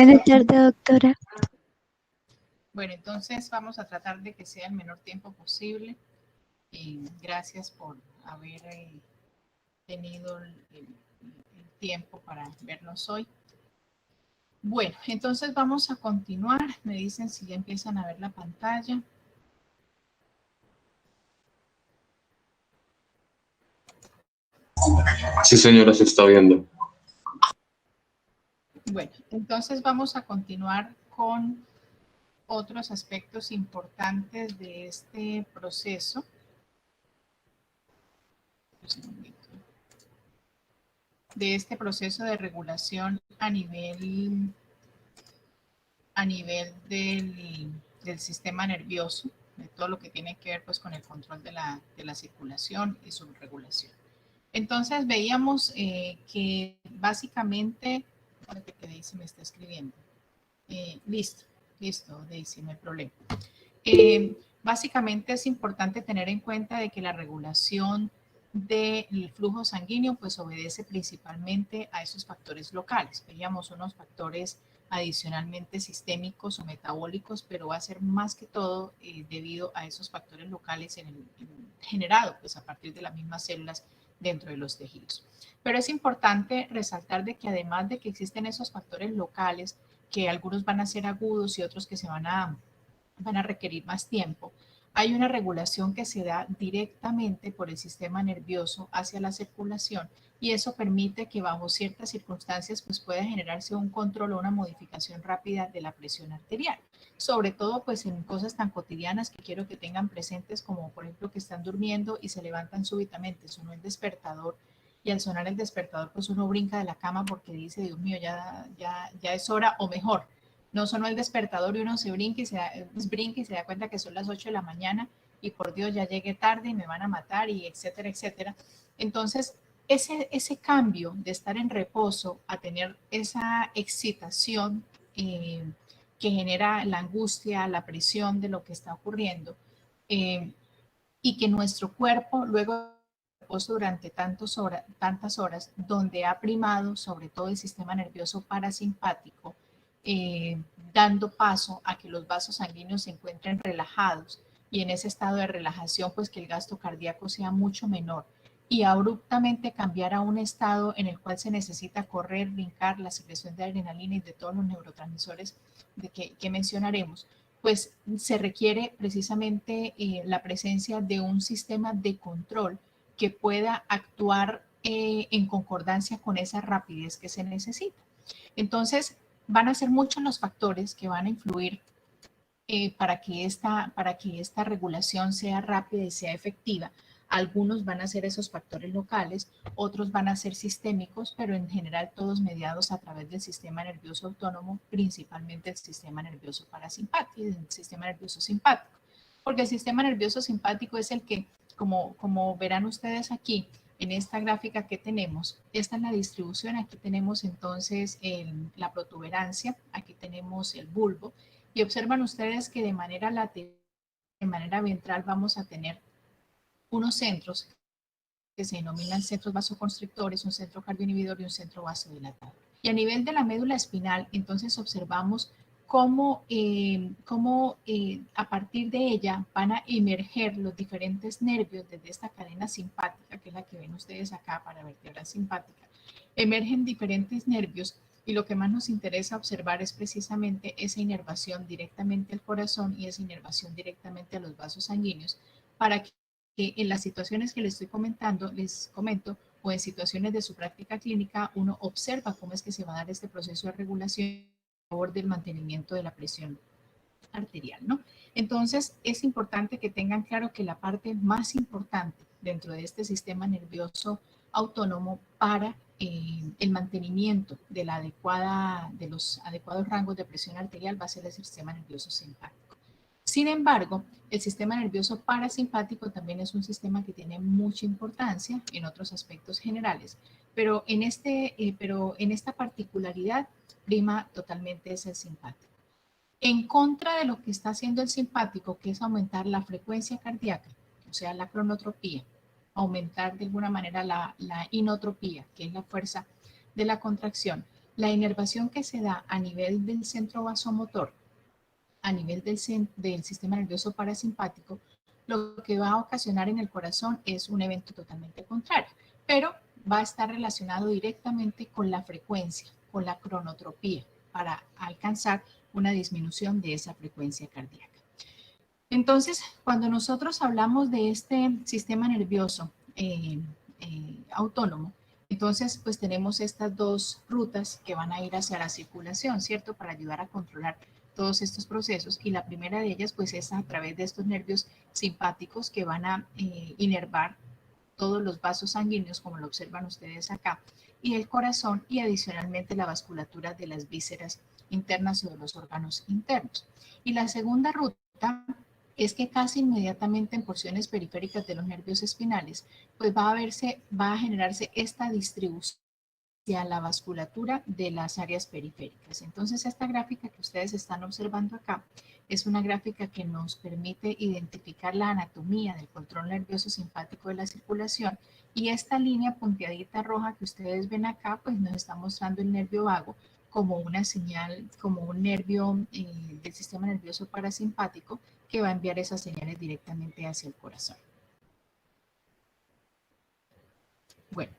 Buenas tardes, doctora. Bueno, entonces vamos a tratar de que sea el menor tiempo posible. Gracias por haber tenido el tiempo para vernos hoy. Bueno, entonces vamos a continuar. Me dicen si ya empiezan a ver la pantalla. Sí, señora, se está viendo. Bueno, entonces vamos a continuar con otros aspectos importantes de este proceso. De este proceso de regulación a nivel del sistema nervioso, de todo lo que tiene que ver pues con el control de la circulación y su regulación. Entonces veíamos que básicamente, que Daisy me está escribiendo. Listo, Daisy, no hay problema. Básicamente es importante tener en cuenta de que la regulación del flujo sanguíneo pues obedece principalmente a esos factores locales. Veíamos unos factores adicionalmente sistémicos o metabólicos, pero va a ser más que todo debido a esos factores locales generado pues a partir de las mismas células dentro de los tejidos. Pero es importante resaltar de que además de que existen esos factores locales, que algunos van a ser agudos y otros que se van a requerir más tiempo, hay una regulación que se da directamente por el sistema nervioso hacia la circulación y eso permite que bajo ciertas circunstancias pues pueda generarse un control o una modificación rápida de la presión arterial. Sobre todo pues en cosas tan cotidianas que quiero que tengan presentes como por ejemplo que están durmiendo y se levantan súbitamente, sonó el despertador y al sonar el despertador pues uno brinca de la cama porque dice Dios mío ya es hora o mejor. No sonó el despertador y uno se brinca y se da cuenta que son las 8 de la mañana y por Dios ya llegué tarde y me van a matar y etcétera, etcétera. Entonces, ese cambio de estar en reposo a tener esa excitación que genera la angustia, la presión de lo que está ocurriendo y que nuestro cuerpo luego de reposo durante tantas horas, donde ha primado sobre todo el sistema nervioso parasimpático, dando paso a que los vasos sanguíneos se encuentren relajados y en ese estado de relajación pues que el gasto cardíaco sea mucho menor y abruptamente cambiar a un estado en el cual se necesita correr, brincar, la secreción de adrenalina y de todos los neurotransmisores que mencionaremos, pues se requiere precisamente la presencia de un sistema de control que pueda actuar en concordancia con esa rapidez que se necesita. Entonces, van a ser muchos los factores que van a influir para que esta regulación sea rápida y sea efectiva. Algunos van a ser esos factores locales, otros van a ser sistémicos, pero en general todos mediados a través del sistema nervioso autónomo, principalmente el sistema nervioso parasimpático y el sistema nervioso simpático. Porque el sistema nervioso simpático es el que, como verán ustedes aquí, en esta gráfica que tenemos, esta es la distribución, aquí tenemos entonces la protuberancia, aquí tenemos el bulbo, y observan ustedes que de manera lateral, de manera ventral vamos a tener unos centros que se denominan centros vasoconstrictores, un centro cardioinhibidor y un centro vasodilatador. Y a nivel de la médula espinal, entonces observamos cómo a partir de ella van a emerger los diferentes nervios desde esta cadena simpática, que es la que ven ustedes acá para vértebra simpática. Emergen diferentes nervios y lo que más nos interesa observar es precisamente esa inervación directamente al corazón y esa inervación directamente a los vasos sanguíneos para que en las situaciones que les comento, o en situaciones de su práctica clínica, uno observa cómo es que se va a dar este proceso de regulación a favor del mantenimiento de la presión arterial, ¿no? Entonces, es importante que tengan claro que la parte más importante dentro de este sistema nervioso autónomo para el mantenimiento de los adecuados rangos de presión arterial va a ser el sistema nervioso simpático. Sin embargo, el sistema nervioso parasimpático también es un sistema que tiene mucha importancia en otros aspectos generales, pero en esta particularidad prima totalmente es el simpático. En contra de lo que está haciendo el simpático, que es aumentar la frecuencia cardíaca, o sea, la cronotropía, aumentar de alguna manera la inotropía, que es la fuerza de la contracción, La inervación que se da a nivel del centro vasomotor, a nivel del sistema nervioso parasimpático, lo que va a ocasionar en el corazón es un evento totalmente contrario, pero va a estar relacionado directamente con la frecuencia, con la cronotropía, para alcanzar una disminución de esa frecuencia cardíaca. Entonces, cuando nosotros hablamos de este sistema nervioso autónomo, entonces pues tenemos estas dos rutas que van a ir hacia la circulación, ¿cierto? Para ayudar a controlar todos estos procesos, y la primera de ellas pues es a través de estos nervios simpáticos que van a inervar todos los vasos sanguíneos, como lo observan ustedes acá, y el corazón, y adicionalmente la vasculatura de las vísceras internas o de los órganos internos. Y la segunda ruta es que casi inmediatamente en porciones periféricas de los nervios espinales, pues va a generarse esta distribución hacia la vasculatura de las áreas periféricas. Entonces, esta gráfica que ustedes están observando acá es una gráfica que nos permite identificar la anatomía del control nervioso simpático de la circulación, y esta línea punteadita roja que ustedes ven acá, pues nos está mostrando el nervio vago como una señal, como un nervio del sistema nervioso parasimpático que va a enviar esas señales directamente hacia el corazón. Bueno,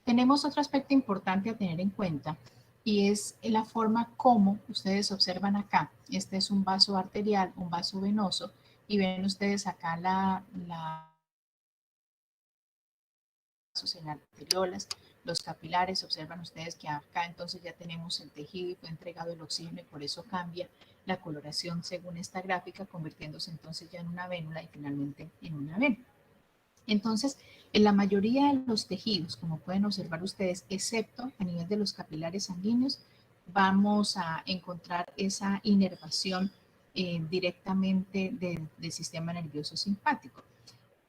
tenemos otro aspecto importante a tener en cuenta, y es la forma como ustedes observan acá. Este es un vaso arterial, un vaso venoso, y ven ustedes acá en arteriolas, los capilares. Observan ustedes que acá entonces ya tenemos el tejido y fue entregado el oxígeno, y por eso cambia la coloración según esta gráfica, convirtiéndose entonces ya en una vénula y finalmente en una vena. Entonces, en la mayoría de los tejidos, como pueden observar ustedes, excepto a nivel de los capilares sanguíneos, vamos a encontrar esa inervación directamente del sistema nervioso simpático.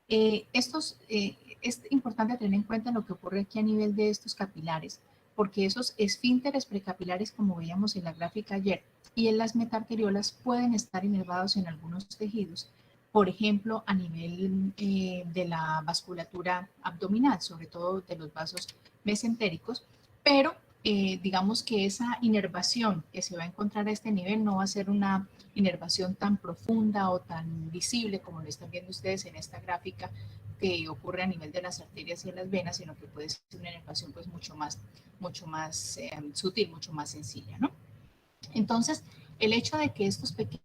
Es importante tener en cuenta lo que ocurre aquí a nivel de estos capilares, porque esos esfínteres precapilares, como veíamos en la gráfica ayer, y en las metarteriolas pueden estar inervados en algunos tejidos, por ejemplo, a nivel de la vasculatura abdominal, sobre todo de los vasos mesentéricos, pero digamos que esa inervación que se va a encontrar a este nivel no va a ser una inervación tan profunda o tan visible como lo están viendo ustedes en esta gráfica que ocurre a nivel de las arterias y de las venas, sino que puede ser una inervación pues mucho más sutil, mucho más sencilla, ¿no? Entonces, el hecho de que estos pequeños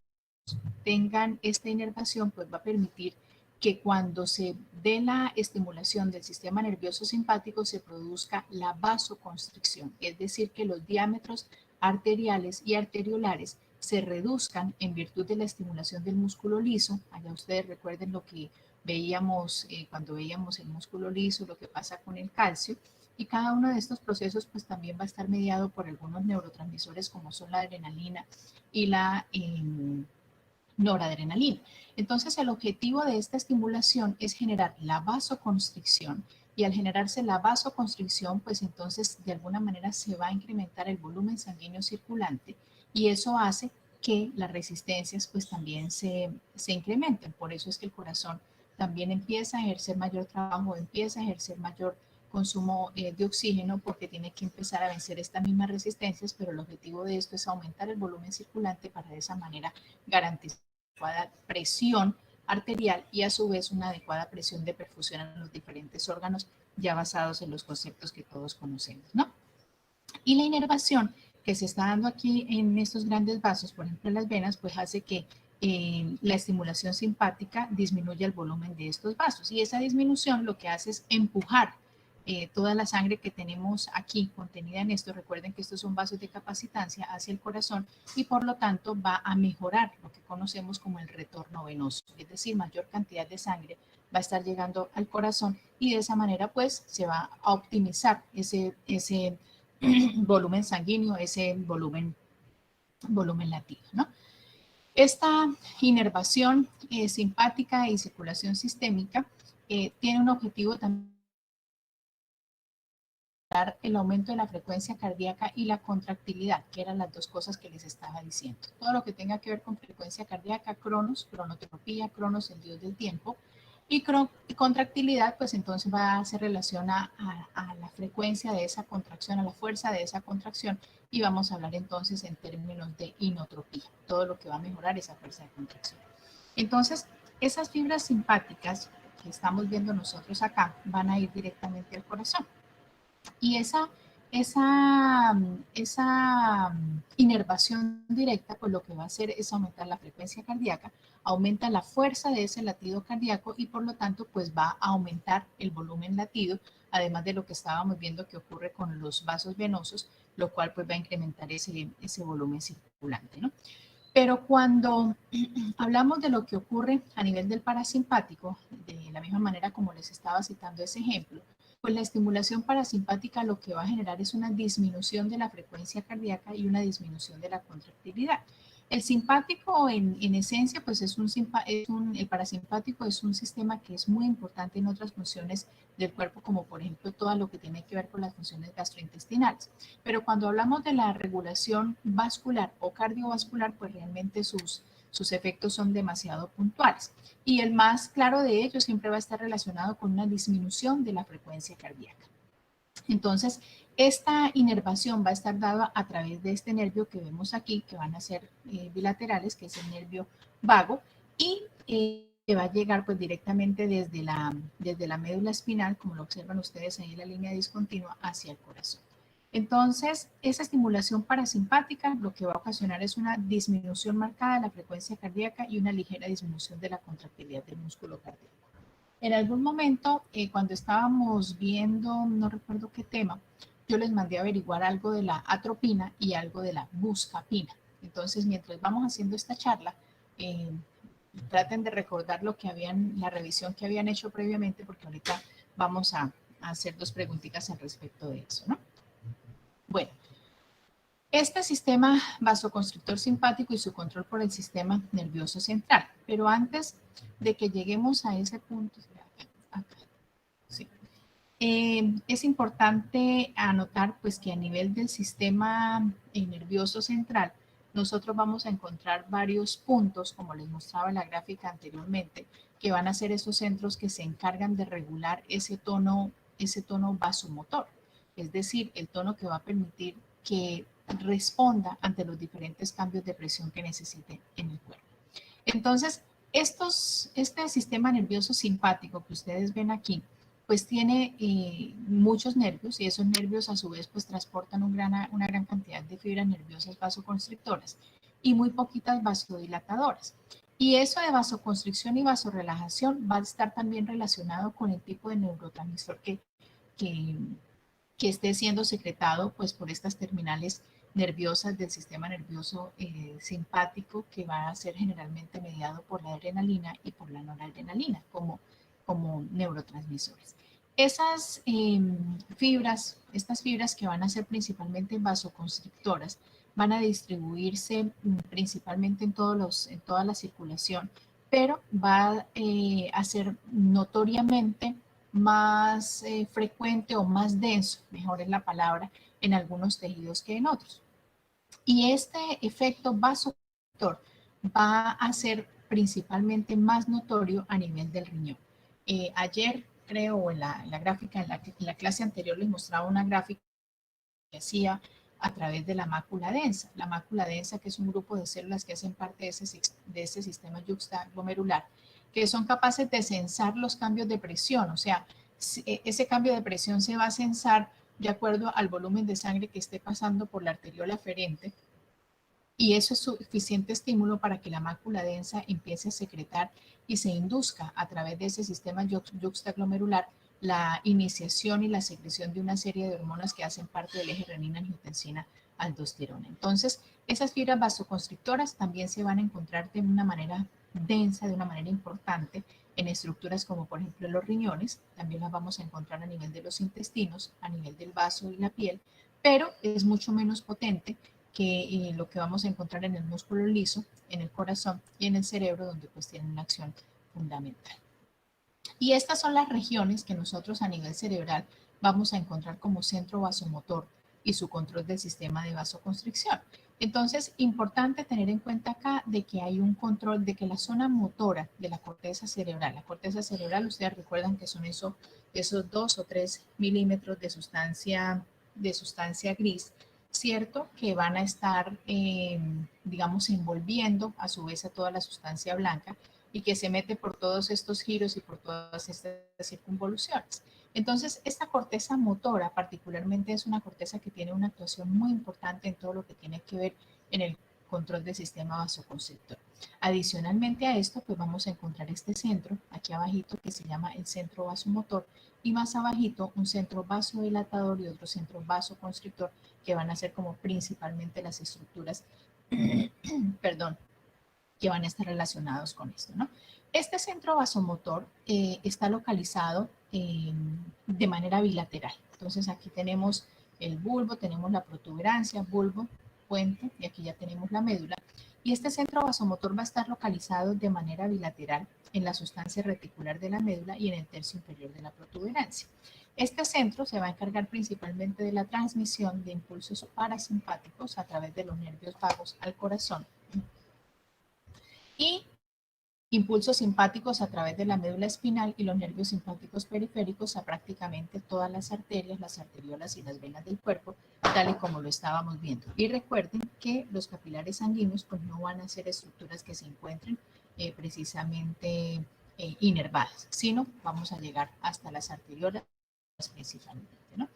tengan esta inervación pues va a permitir que cuando se dé la estimulación del sistema nervioso simpático se produzca la vasoconstricción, es decir, que los diámetros arteriales y arteriolares se reduzcan en virtud de la estimulación del músculo liso. Allá ustedes recuerden lo que veíamos cuando veíamos el músculo liso, lo que pasa con el calcio, y cada uno de estos procesos pues también va a estar mediado por algunos neurotransmisores como son la adrenalina y la noradrenalina. Entonces, el objetivo de esta estimulación es generar la vasoconstricción, y al generarse la vasoconstricción, pues entonces de alguna manera se va a incrementar el volumen sanguíneo circulante, y eso hace que las resistencias pues también se incrementen. Por eso es que el corazón también empieza a ejercer mayor trabajo, empieza a ejercer mayor consumo de oxígeno, porque tiene que empezar a vencer estas mismas resistencias, pero el objetivo de esto es aumentar el volumen circulante para de esa manera garantizar adecuada presión arterial y a su vez una adecuada presión de perfusión en los diferentes órganos, ya basados en los conceptos que todos conocemos, ¿no? Y la inervación que se está dando aquí en estos grandes vasos, por ejemplo en las venas, pues hace que la estimulación simpática disminuya el volumen de estos vasos, y esa disminución lo que hace es empujar toda la sangre que tenemos aquí contenida en esto. Recuerden que estos son vasos de capacitancia hacia el corazón, y por lo tanto va a mejorar lo que conocemos como el retorno venoso, es decir, mayor cantidad de sangre va a estar llegando al corazón, y de esa manera pues se va a optimizar ese volumen sanguíneo, ese volumen latido, ¿no? Esta inervación simpática y circulación sistémica tiene un objetivo también, el aumento de la frecuencia cardíaca y la contractilidad, que eran las dos cosas que les estaba diciendo. Todo lo que tenga que ver con frecuencia cardíaca, cronos, cronotropía, cronos, el dios del tiempo, Y contractilidad, pues entonces va a hacer relación a la frecuencia de esa contracción, a la fuerza de esa contracción, y vamos a hablar entonces en términos de inotropía, todo lo que va a mejorar esa fuerza de contracción. Entonces, esas fibras simpáticas que estamos viendo nosotros acá van a ir directamente al corazón. Y esa inervación directa, pues lo que va a hacer es aumentar la frecuencia cardíaca, aumenta la fuerza de ese latido cardíaco y por lo tanto pues va a aumentar el volumen latido, además de lo que estábamos viendo que ocurre con los vasos venosos, lo cual pues va a incrementar ese volumen circulante, ¿no? Pero cuando hablamos de lo que ocurre a nivel del parasimpático, de la misma manera como les estaba citando ese ejemplo, pues la estimulación parasimpática lo que va a generar es una disminución de la frecuencia cardíaca y una disminución de la contractilidad. El simpático en esencia, pues el parasimpático es un sistema que es muy importante en otras funciones del cuerpo, como por ejemplo todo lo que tiene que ver con las funciones gastrointestinales. Pero cuando hablamos de la regulación vascular o cardiovascular, pues realmente sus efectos son demasiado puntuales. Y el más claro de ellos siempre va a estar relacionado con una disminución de la frecuencia cardíaca. Entonces, esta inervación va a estar dada a través de este nervio que vemos aquí, que van a ser bilaterales, que es el nervio vago, y que va a llegar pues directamente desde la médula espinal, como lo observan ustedes ahí en la línea discontinua, hacia el corazón. Entonces, esa estimulación parasimpática lo que va a ocasionar es una disminución marcada de la frecuencia cardíaca y una ligera disminución de la contractilidad del músculo cardíaco. En algún momento, cuando estábamos viendo, no recuerdo qué tema, yo les mandé a averiguar algo de la atropina y algo de la buscapina. Entonces, mientras vamos haciendo esta charla, traten de recordar la revisión que habían hecho previamente, porque ahorita vamos a hacer 2 preguntitas al respecto de eso, ¿no? Bueno, este sistema vasoconstrictor simpático y su control por el sistema nervioso central. Pero antes de que lleguemos a ese punto, sí, es importante anotar pues que a nivel del sistema nervioso central, nosotros vamos a encontrar varios puntos, como les mostraba en la gráfica anteriormente, que van a ser esos centros que se encargan de regular ese tono vasomotor, es decir, el tono que va a permitir que responda ante los diferentes cambios de presión que necesite en el cuerpo. Entonces, este sistema nervioso simpático que ustedes ven aquí, pues tiene muchos nervios y esos nervios a su vez pues transportan una gran cantidad de fibras nerviosas vasoconstrictoras y muy poquitas vasodilatadoras. Y eso de vasoconstricción y vasorelajación va a estar también relacionado con el tipo de neurotransmisor que, que esté siendo secretado pues por estas terminales nerviosas del sistema nervioso simpático, que va a ser generalmente mediado por la adrenalina y por la noradrenalina como neurotransmisores. Estas fibras que van a ser principalmente vasoconstrictoras, van a distribuirse principalmente en toda la circulación, pero va a ser notoriamente más frecuente o más denso, mejor es la palabra, en algunos tejidos que en otros. Y este efecto vasoconstrictor va a ser principalmente más notorio a nivel del riñón. Ayer, creo, en la gráfica, en la clase anterior les mostraba una gráfica que hacía a través de la mácula densa. La mácula densa, que es un grupo de células que hacen parte de ese sistema yuxtaglomerular, que son capaces de censar los cambios de presión. O sea, ese cambio de presión se va a censar de acuerdo al volumen de sangre que esté pasando por la arteriola aferente, y eso es suficiente estímulo para que la mácula densa empiece a secretar y se induzca a través de ese sistema yuxtaglomerular la iniciación y la secreción de una serie de hormonas que hacen parte del eje renina-angiotensina-aldosterona. Entonces, esas fibras vasoconstrictoras también se van a encontrar de una manera densa, de una manera importante, en estructuras como por ejemplo los riñones, también las vamos a encontrar a nivel de los intestinos, a nivel del vaso y la piel, pero es mucho menos potente que lo que vamos a encontrar en el músculo liso, en el corazón y en el cerebro, donde pues tienen una acción fundamental. Y estas son las regiones que nosotros a nivel cerebral vamos a encontrar como centro vasomotor y su control del sistema de vasoconstricción. Entonces, importante tener en cuenta acá de que hay un control, de que la zona motora de la corteza cerebral, ustedes recuerdan que son esos 2 o 3 milímetros de sustancia gris, ¿cierto? Que van a estar, digamos, envolviendo a su vez a toda la sustancia blanca y que se mete por todos estos giros y por todas estas circunvoluciones. Entonces, esta corteza motora particularmente es una corteza que tiene una actuación muy importante en todo lo que tiene que ver en el control del sistema vasoconstrictor. Adicionalmente a esto, pues vamos a encontrar este centro, aquí abajito, que se llama el centro vasomotor, y más abajito un centro vasodilatador y otro centro vasoconstrictor, que van a ser como principalmente las estructuras, perdón, que van a estar relacionados con esto, ¿no? Este centro vasomotor está localizado de manera bilateral. Entonces aquí tenemos el bulbo, tenemos la protuberancia, bulbo, puente, y aquí ya tenemos la médula. Y este centro vasomotor va a estar localizado de manera bilateral en la sustancia reticular de la médula y en el tercio inferior de la protuberancia. Este centro se va a encargar principalmente de la transmisión de impulsos parasimpáticos a través de los nervios vagos al corazón y impulsos simpáticos a través de la médula espinal y los nervios simpáticos periféricos a prácticamente todas las arterias, las arteriolas y las venas del cuerpo, tal y como lo estábamos viendo. Y recuerden que los capilares sanguíneos pues no van a ser estructuras que se encuentren precisamente inervadas, sino vamos a llegar hasta las arteriolas principalmente, ¿no?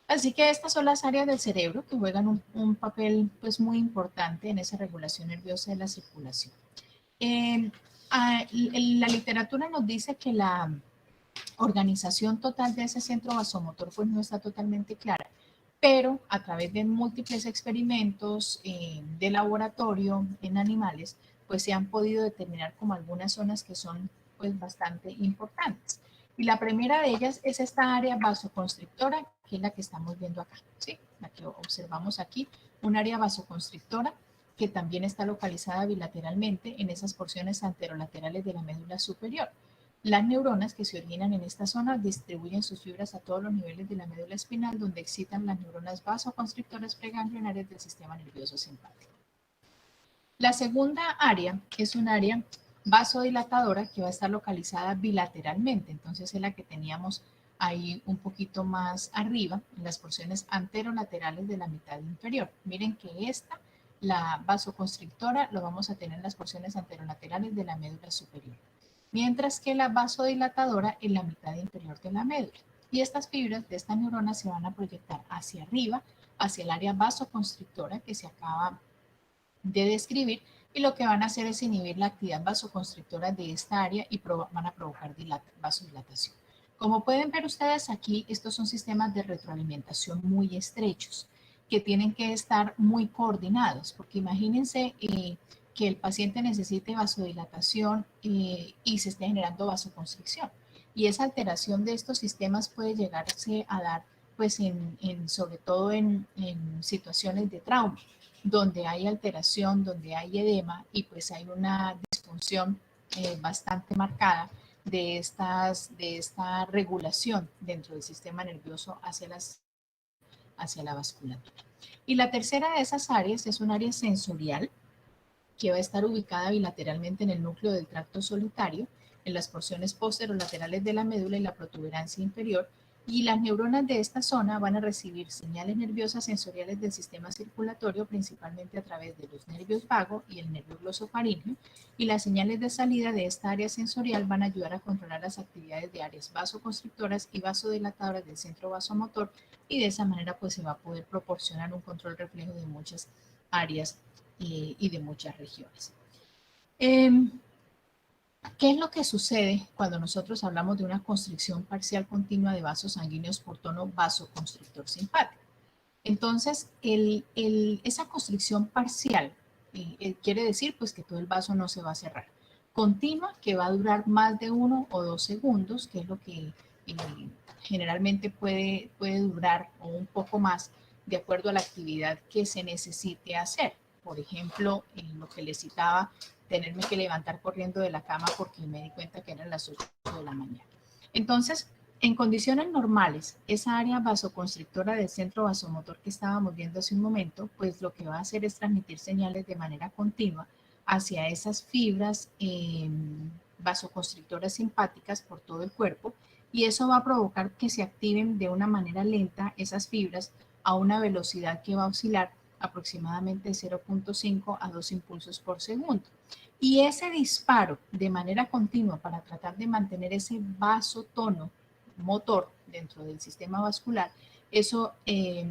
Así que estas son las áreas del cerebro que juegan un papel pues muy importante en esa regulación nerviosa de la circulación. La literatura nos dice que la organización total de ese centro vasomotor pues no está totalmente clara, pero a través de múltiples experimentos de laboratorio en animales, pues se han podido determinar como algunas zonas que son pues bastante importantes. Y la primera de ellas es esta área vasoconstrictora, que es la que estamos viendo acá, ¿sí? La que observamos aquí, un área vasoconstrictora que también está localizada bilateralmente en esas porciones anterolaterales de la médula superior. Las neuronas que se originan en esta zona distribuyen sus fibras a todos los niveles de la médula espinal, donde excitan las neuronas vasoconstrictoras preganglionarias del sistema nervioso simpático. La segunda área es un área vasodilatadora que va a estar localizada bilateralmente, entonces es la que teníamos ahí un poquito más arriba, en las porciones anterolaterales de la mitad inferior. Miren que esta, la vasoconstrictora, lo vamos a tener en las porciones anterolaterales de la médula superior, mientras que la vasodilatadora en la mitad inferior de la médula. Y estas fibras de esta neurona se van a proyectar hacia arriba, hacia el área vasoconstrictora que se acaba de describir, y lo que van a hacer es inhibir la actividad vasoconstrictora de esta área y van a provocar vasodilatación. Como pueden ver ustedes aquí, estos son sistemas de retroalimentación muy estrechos que tienen que estar muy coordinados, porque imagínense que el paciente necesite vasodilatación y se esté generando vasoconstricción. Y esa alteración de estos sistemas puede llegarse a dar, pues, sobre todo en situaciones de trauma, donde hay alteración, donde hay edema y pues hay una disfunción bastante marcada de esta regulación dentro del sistema nervioso hacia la vasculatura. Y la tercera de esas áreas es un área sensorial que va a estar ubicada bilateralmente en el núcleo del tracto solitario, en las porciones posterolaterales de la médula y la protuberancia inferior, y las neuronas de esta zona van a recibir señales nerviosas sensoriales del sistema circulatorio, principalmente a través de los nervios vagos y el nervio glosofaríngeo, y las señales de salida de esta área sensorial van a ayudar a controlar las actividades de áreas vasoconstrictoras y vasodilatadoras del centro vasomotor, y de esa manera pues se va a poder proporcionar un control reflejo de muchas áreas y de muchas regiones. ¿Qué es lo que sucede cuando nosotros hablamos de una constricción parcial continua de vasos sanguíneos por tono vasoconstrictor simpático? Entonces, esa constricción parcial quiere decir pues que todo el vaso no se va a cerrar. Continua, que va a durar más de 1 o 2 segundos, que es lo que generalmente puede durar o un poco más de acuerdo a la actividad que se necesite hacer. Por ejemplo, en lo que les citaba, tenerme que levantar corriendo de la cama porque me di cuenta que eran las 8 de la mañana. Entonces, En condiciones normales, esa área vasoconstrictora del centro vasomotor que estábamos viendo hace un momento, pues lo que va a hacer es transmitir señales de manera continua hacia esas fibras vasoconstrictoras simpáticas por todo el cuerpo, y eso va a provocar que se activen de una manera lenta esas fibras a una velocidad que va a oscilar aproximadamente de 0.5 a 2 impulsos por segundo. Y ese disparo de manera continua para tratar de mantener ese vasotono motor dentro del sistema vascular, eso es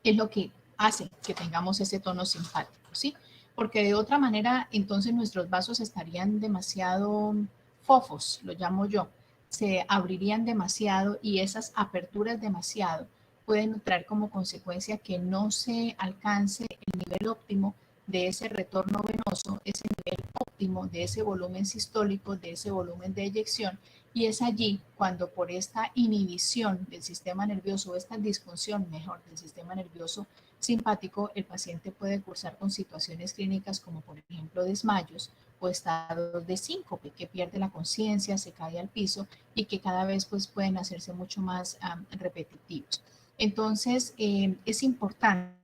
lo que hace que tengamos ese tono simpático, ¿sí? Porque de otra manera, entonces nuestros vasos estarían demasiado fofos, lo llamo yo, se abrirían demasiado y esas aperturas demasiado pueden traer como consecuencia que no se alcance el nivel óptimo de ese retorno venoso, ese nivel óptimo de ese volumen sistólico, de ese volumen de eyección, y es allí cuando por esta inhibición del sistema nervioso, o esta disfunción mejor del sistema nervioso simpático, el paciente puede cursar con situaciones clínicas como por ejemplo desmayos o estados de síncope, que pierde la conciencia, se cae al piso y que cada vez pues pueden hacerse mucho más repetitivos. Entonces es importante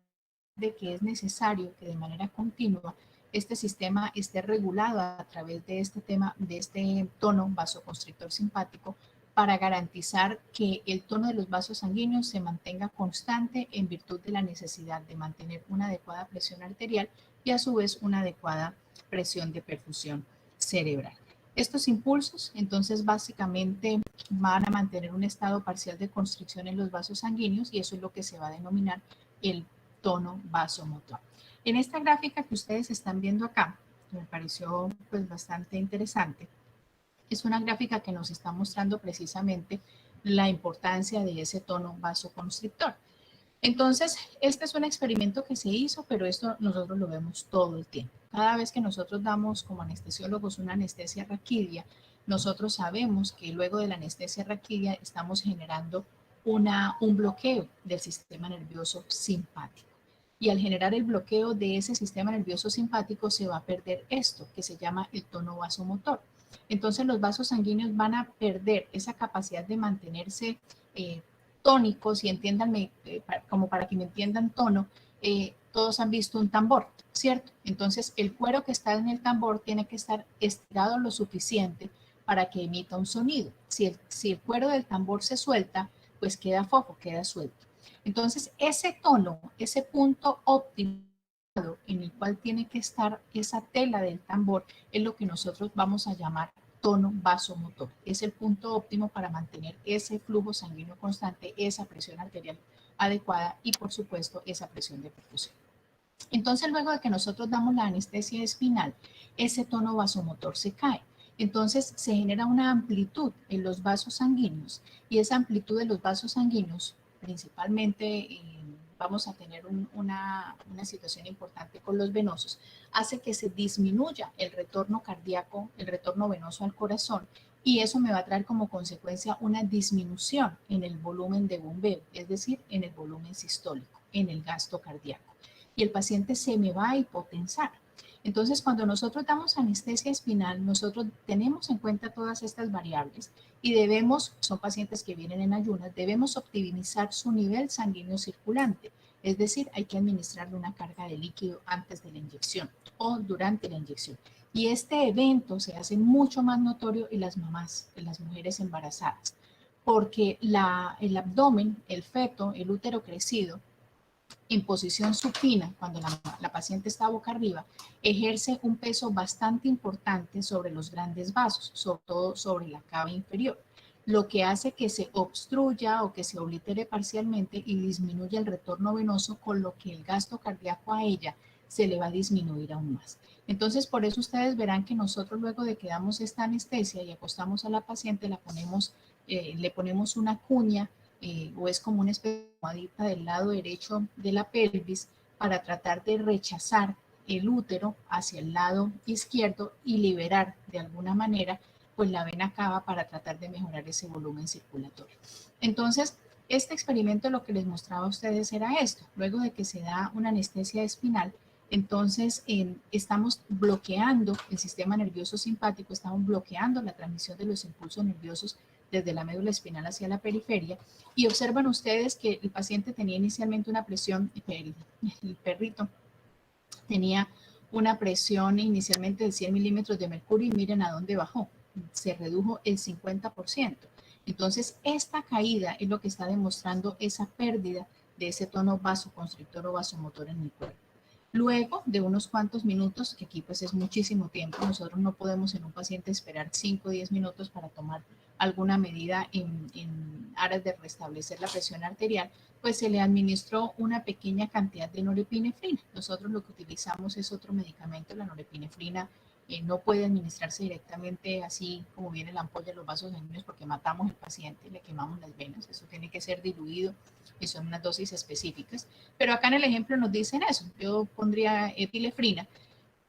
que es necesario que de manera continua este sistema esté regulado a través de este tema, de este tono vasoconstrictor simpático, para garantizar que el tono de los vasos sanguíneos se mantenga constante en virtud de la necesidad de mantener una adecuada presión arterial y a su vez una adecuada presión de perfusión cerebral. Estos impulsos, entonces, básicamente van a mantener un estado parcial de constricción en los vasos sanguíneos, y eso es lo que se va a denominar el tono vasomotor. En esta gráfica que ustedes están viendo acá, que me pareció pues bastante interesante, es una gráfica que nos está mostrando precisamente la importancia de ese tono vasoconstrictor. Entonces, este es un experimento que se hizo, pero esto nosotros lo vemos todo el tiempo. Cada vez que nosotros damos como anestesiólogos una anestesia raquídea, nosotros sabemos que luego de la anestesia raquídea estamos generando un bloqueo del sistema nervioso simpático. Y al generar el bloqueo de ese sistema nervioso simpático se va a perder esto que se llama el tono vasomotor. Entonces los vasos sanguíneos van a perder esa capacidad de mantenerse tónicos, y entiéndanme, como para que me entiendan tono, todos han visto un tambor, ¿cierto? Entonces el cuero que está en el tambor tiene que estar estirado lo suficiente para que emita un sonido. Si el cuero del tambor se suelta, pues queda fofo, queda suelto. Entonces ese tono, ese punto óptimo en el cual tiene que estar esa tela del tambor, es lo que nosotros vamos a llamar tono vasomotor. Es el punto óptimo para mantener ese flujo sanguíneo constante, esa presión arterial adecuada y por supuesto esa presión de perfusión. Entonces luego de que nosotros damos la anestesia espinal, ese tono vasomotor se cae. Entonces se genera una amplitud en los vasos sanguíneos, y esa amplitud de los vasos sanguíneos principalmente vamos a tener una situación importante con los venosos, hace que se disminuya el retorno cardíaco, el retorno venoso al corazón, y eso me va a traer como consecuencia una disminución en el volumen de bombeo, es decir, en el volumen sistólico, en el gasto cardíaco, y el paciente se me va a hipotensar. Entonces, cuando nosotros damos anestesia espinal, nosotros tenemos en cuenta todas estas variables y debemos, son pacientes que vienen en ayunas, debemos optimizar su nivel sanguíneo circulante. Es decir, hay que administrarle una carga de líquido antes de la inyección o durante la inyección. Y este evento se hace mucho más notorio en las mamás, en las mujeres embarazadas, porque el abdomen, el feto, el útero crecido, en posición supina, cuando la paciente está boca arriba, ejerce un peso bastante importante sobre los grandes vasos, sobre todo sobre la cava inferior, lo que hace que se obstruya o que se oblitere parcialmente y disminuya el retorno venoso, con lo que el gasto cardíaco a ella se le va a disminuir aún más. Entonces, por eso ustedes verán que nosotros, luego de que damos esta anestesia y acostamos a la paciente, le ponemos una cuña, o es como una especie de almohadita del lado derecho de la pelvis, para tratar de rechazar el útero hacia el lado izquierdo y liberar de alguna manera pues la vena cava, para tratar de mejorar ese volumen circulatorio. Entonces, este experimento lo que les mostraba a ustedes era esto. Luego de que se da una anestesia espinal, entonces estamos bloqueando el sistema nervioso simpático, estamos bloqueando la transmisión de los impulsos nerviosos desde la médula espinal hacia la periferia, y observan ustedes que el paciente tenía inicialmente una presión, el perrito tenía una presión inicialmente de 100 milímetros de mercurio y miren a dónde bajó, se redujo el 50%. Entonces, esta caída es lo que está demostrando esa pérdida de ese tono vasoconstrictor o vasomotor en el cuerpo. Luego de unos cuantos minutos, que aquí pues es muchísimo tiempo, nosotros no podemos en un paciente esperar 5 o 10 minutos para tomar alguna medida en aras de restablecer la presión arterial, pues se le administró una pequeña cantidad de norepinefrina. Nosotros lo que utilizamos es otro medicamento, la norepinefrina no puede administrarse directamente así como viene la ampolla de los vasos sanguíneos porque matamos al paciente, le quemamos las venas, eso tiene que ser diluido y son unas dosis específicas. Pero acá en el ejemplo nos dicen eso, yo pondría etilefrina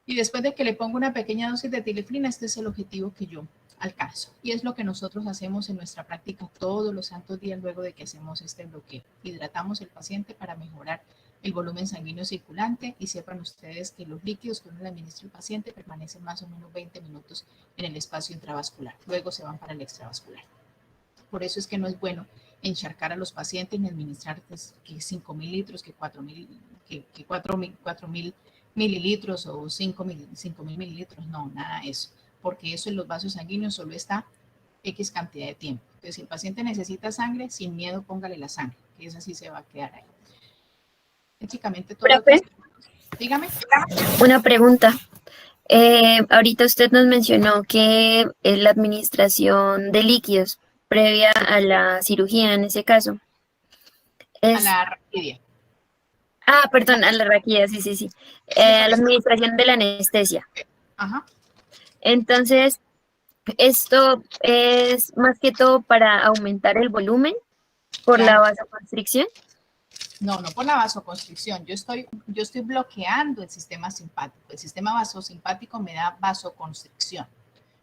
y después de que le pongo una pequeña dosis de etilefrina, este es el objetivo que yo alcanzo. Y es lo que nosotros hacemos en nuestra práctica todos los santos días luego de que hacemos este bloqueo. Hidratamos al paciente para mejorar el volumen sanguíneo circulante y sepan ustedes que los líquidos que uno le administra al paciente permanecen más o menos 20 minutos en el espacio intravascular. Luego se van para el extravascular. Por eso es que no es bueno encharcar a los pacientes ni administrar que 5.000 litros, que 4.000 mililitros o 5.000 mililitros. No, nada de eso. Porque eso en los vasos sanguíneos solo está X cantidad de tiempo. Entonces, si el paciente necesita sangre, sin miedo póngale la sangre, que esa sí se va a quedar ahí. Básicamente todo lo que... Dígame. Una pregunta. Ahorita usted nos mencionó que la administración de líquidos previa a la cirugía en ese caso A es... la raquidia. Ah, perdón, a la raquida, sí. A la administración de la anestesia. Ajá. Entonces, esto es más que todo para aumentar el volumen por la vasoconstricción. No, no por la vasoconstricción. Yo estoy bloqueando el sistema simpático. El sistema vasosimpático me da vasoconstricción,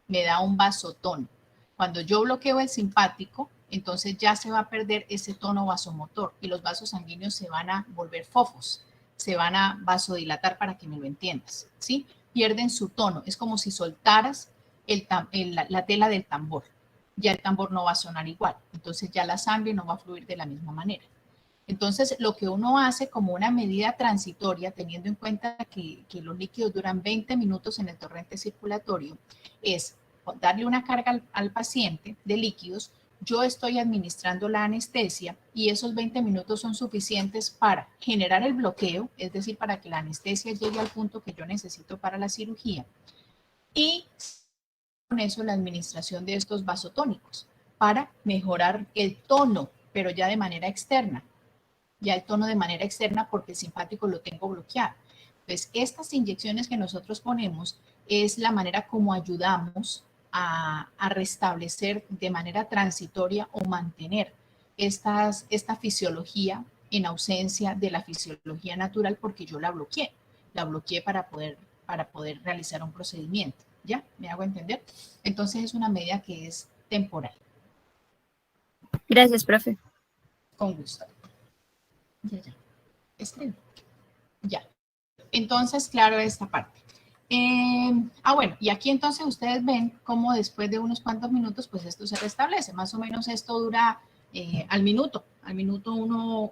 me da un vasotono. Cuando yo bloqueo el simpático, entonces ya se va a perder ese tono vasomotor y los vasos sanguíneos se van a volver fofos, se van a vasodilatar para que me lo entiendas, ¿sí? Pierden su tono. Es como si soltaras la tela del tambor. Ya el tambor no va a sonar igual. Entonces ya la sangre no va a fluir de la misma manera. Entonces, lo que uno hace como una medida transitoria, teniendo en cuenta que los líquidos duran 20 minutos en el torrente circulatorio, es darle una carga al paciente de líquidos. Yo estoy administrando la anestesia y esos 20 minutos son suficientes para generar el bloqueo, es decir, para que la anestesia llegue al punto que yo necesito para la cirugía. Y con eso la administración de estos vasotónicos para mejorar el tono, pero ya de manera externa. Ya el tono de manera externa porque el simpático lo tengo bloqueado. Entonces, estas inyecciones que nosotros ponemos es la manera como ayudamos a restablecer de manera transitoria o mantener esta fisiología en ausencia de la fisiología natural porque yo la bloqueé para poder realizar un procedimiento. ¿Ya? ¿Me hago entender? Entonces es una medida que es temporal. Gracias, profe. Con gusto. Ya. Escribe. Ya. Entonces, claro, esta parte. Bueno, y aquí entonces ustedes ven cómo después de unos cuantos minutos, pues esto se restablece. Más o menos esto dura al minuto. Al minuto uno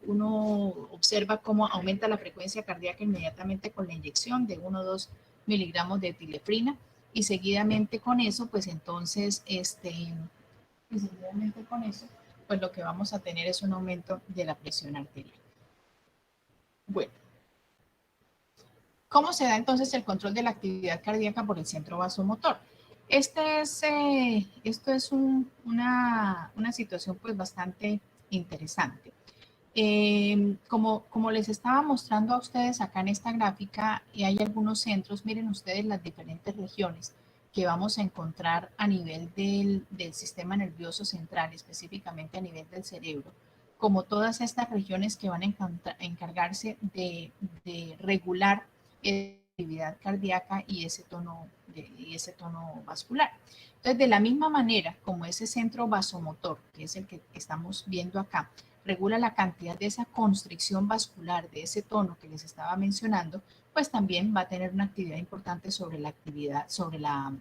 observa cómo aumenta la frecuencia cardíaca inmediatamente con la inyección de 1 o 2 miligramos de etilefrina y seguidamente con eso, pues entonces, pues lo que vamos a tener es un aumento de la presión arterial. Bueno, ¿cómo se da entonces el control de la actividad cardíaca por el centro vasomotor? Esto es una situación pues bastante interesante. Como les estaba mostrando a ustedes acá en esta gráfica, hay algunos centros, miren ustedes las diferentes regiones que vamos a encontrar a nivel del sistema nervioso central, específicamente a nivel del cerebro, como todas estas regiones que van a encargarse de regular la actividad cardíaca y ese tono vascular. Entonces, de la misma manera como ese centro vasomotor, que es el que estamos viendo acá, regula la cantidad de esa constricción vascular, de ese tono que les estaba mencionando, pues también va a tener una actividad importante sobre la actividad, sobre la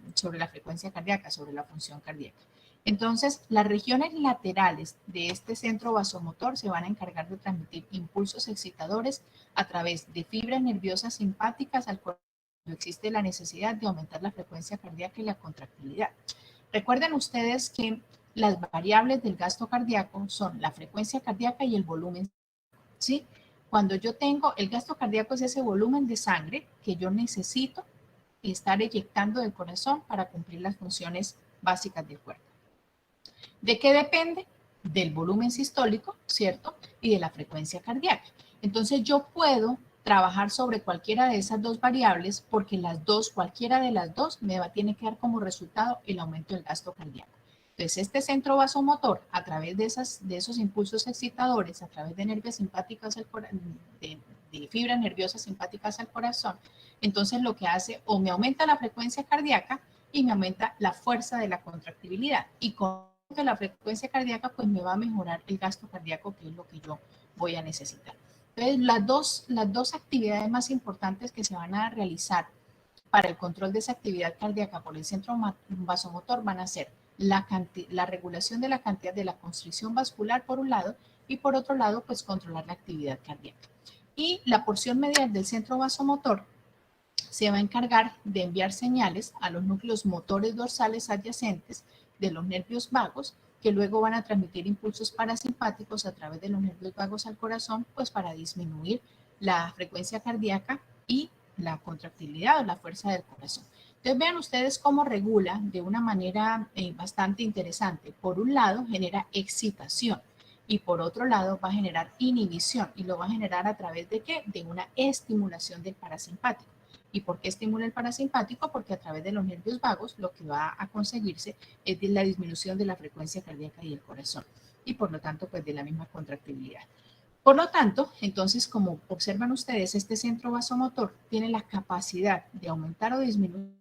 frecuencia cardíaca, sobre la función cardíaca. Entonces, las regiones laterales de este centro vasomotor se van a encargar de transmitir impulsos excitadores a través de fibras nerviosas simpáticas al corazón cuando existe la necesidad de aumentar la frecuencia cardíaca y la contractilidad. Recuerden ustedes que las variables del gasto cardíaco son la frecuencia cardíaca y el volumen, ¿sí? Cuando yo tengo el gasto cardíaco es ese volumen de sangre que yo necesito estar eyectando del corazón para cumplir las funciones básicas del cuerpo. ¿De qué depende? Del volumen sistólico, ¿cierto? Y de la frecuencia cardíaca. Entonces yo puedo trabajar sobre cualquiera de esas dos variables porque las dos, cualquiera de las dos, tiene que dar como resultado el aumento del gasto cardíaco. Entonces este centro vasomotor, a través de esos impulsos excitadores, a través de nervios simpáticos de fibras nerviosas simpáticas al corazón, entonces lo que hace o me aumenta la frecuencia cardíaca y me aumenta la fuerza de la contractibilidad. Y con la frecuencia cardíaca, pues me va a mejorar el gasto cardíaco, que es lo que yo voy a necesitar. Entonces, las dos actividades más importantes que se van a realizar para el control de esa actividad cardíaca por el centro vasomotor van a ser la regulación de la cantidad de la constricción vascular por un lado y por otro lado, pues controlar la actividad cardíaca. Y la porción medial del centro vasomotor se va a encargar de enviar señales a los núcleos motores dorsales adyacentes de los nervios vagos, que luego van a transmitir impulsos parasimpáticos a través de los nervios vagos al corazón, pues para disminuir la frecuencia cardíaca y la contractilidad o la fuerza del corazón. Entonces vean ustedes cómo regula de una manera bastante interesante. Por un lado genera excitación y por otro lado va a generar inhibición, y lo va a generar a través de ¿qué? De una estimulación del parasimpático. ¿Y por qué estimula el parasimpático? Porque a través de los nervios vagos lo que va a conseguirse es de la disminución de la frecuencia cardíaca y el corazón, y por lo tanto pues de la misma contractibilidad. Por lo tanto, entonces, como observan ustedes, este centro vasomotor tiene la capacidad de aumentar o disminuir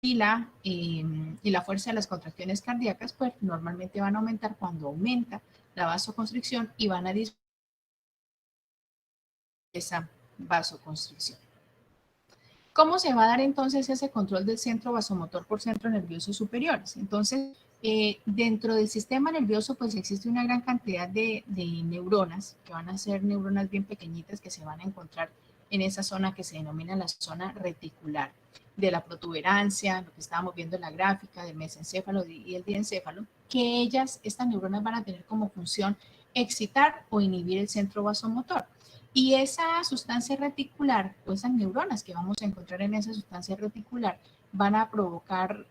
y la fuerza de las contracciones cardíacas, pues normalmente van a aumentar cuando aumenta la vasoconstricción y van a disminuir esa vasoconstricción. ¿Cómo se va a dar entonces ese control del centro vasomotor por centro nervioso superiores? Entonces, dentro del sistema nervioso, pues existe una gran cantidad de neuronas, que van a ser neuronas bien pequeñitas que se van a encontrar en esa zona que se denomina la zona reticular, de la protuberancia, lo que estábamos viendo en la gráfica, del mesencéfalo y el diencéfalo, que estas neuronas van a tener como función excitar o inhibir el centro vasomotor. Y esa sustancia reticular, o esas neuronas que vamos a encontrar en esa sustancia reticular, van a provocar,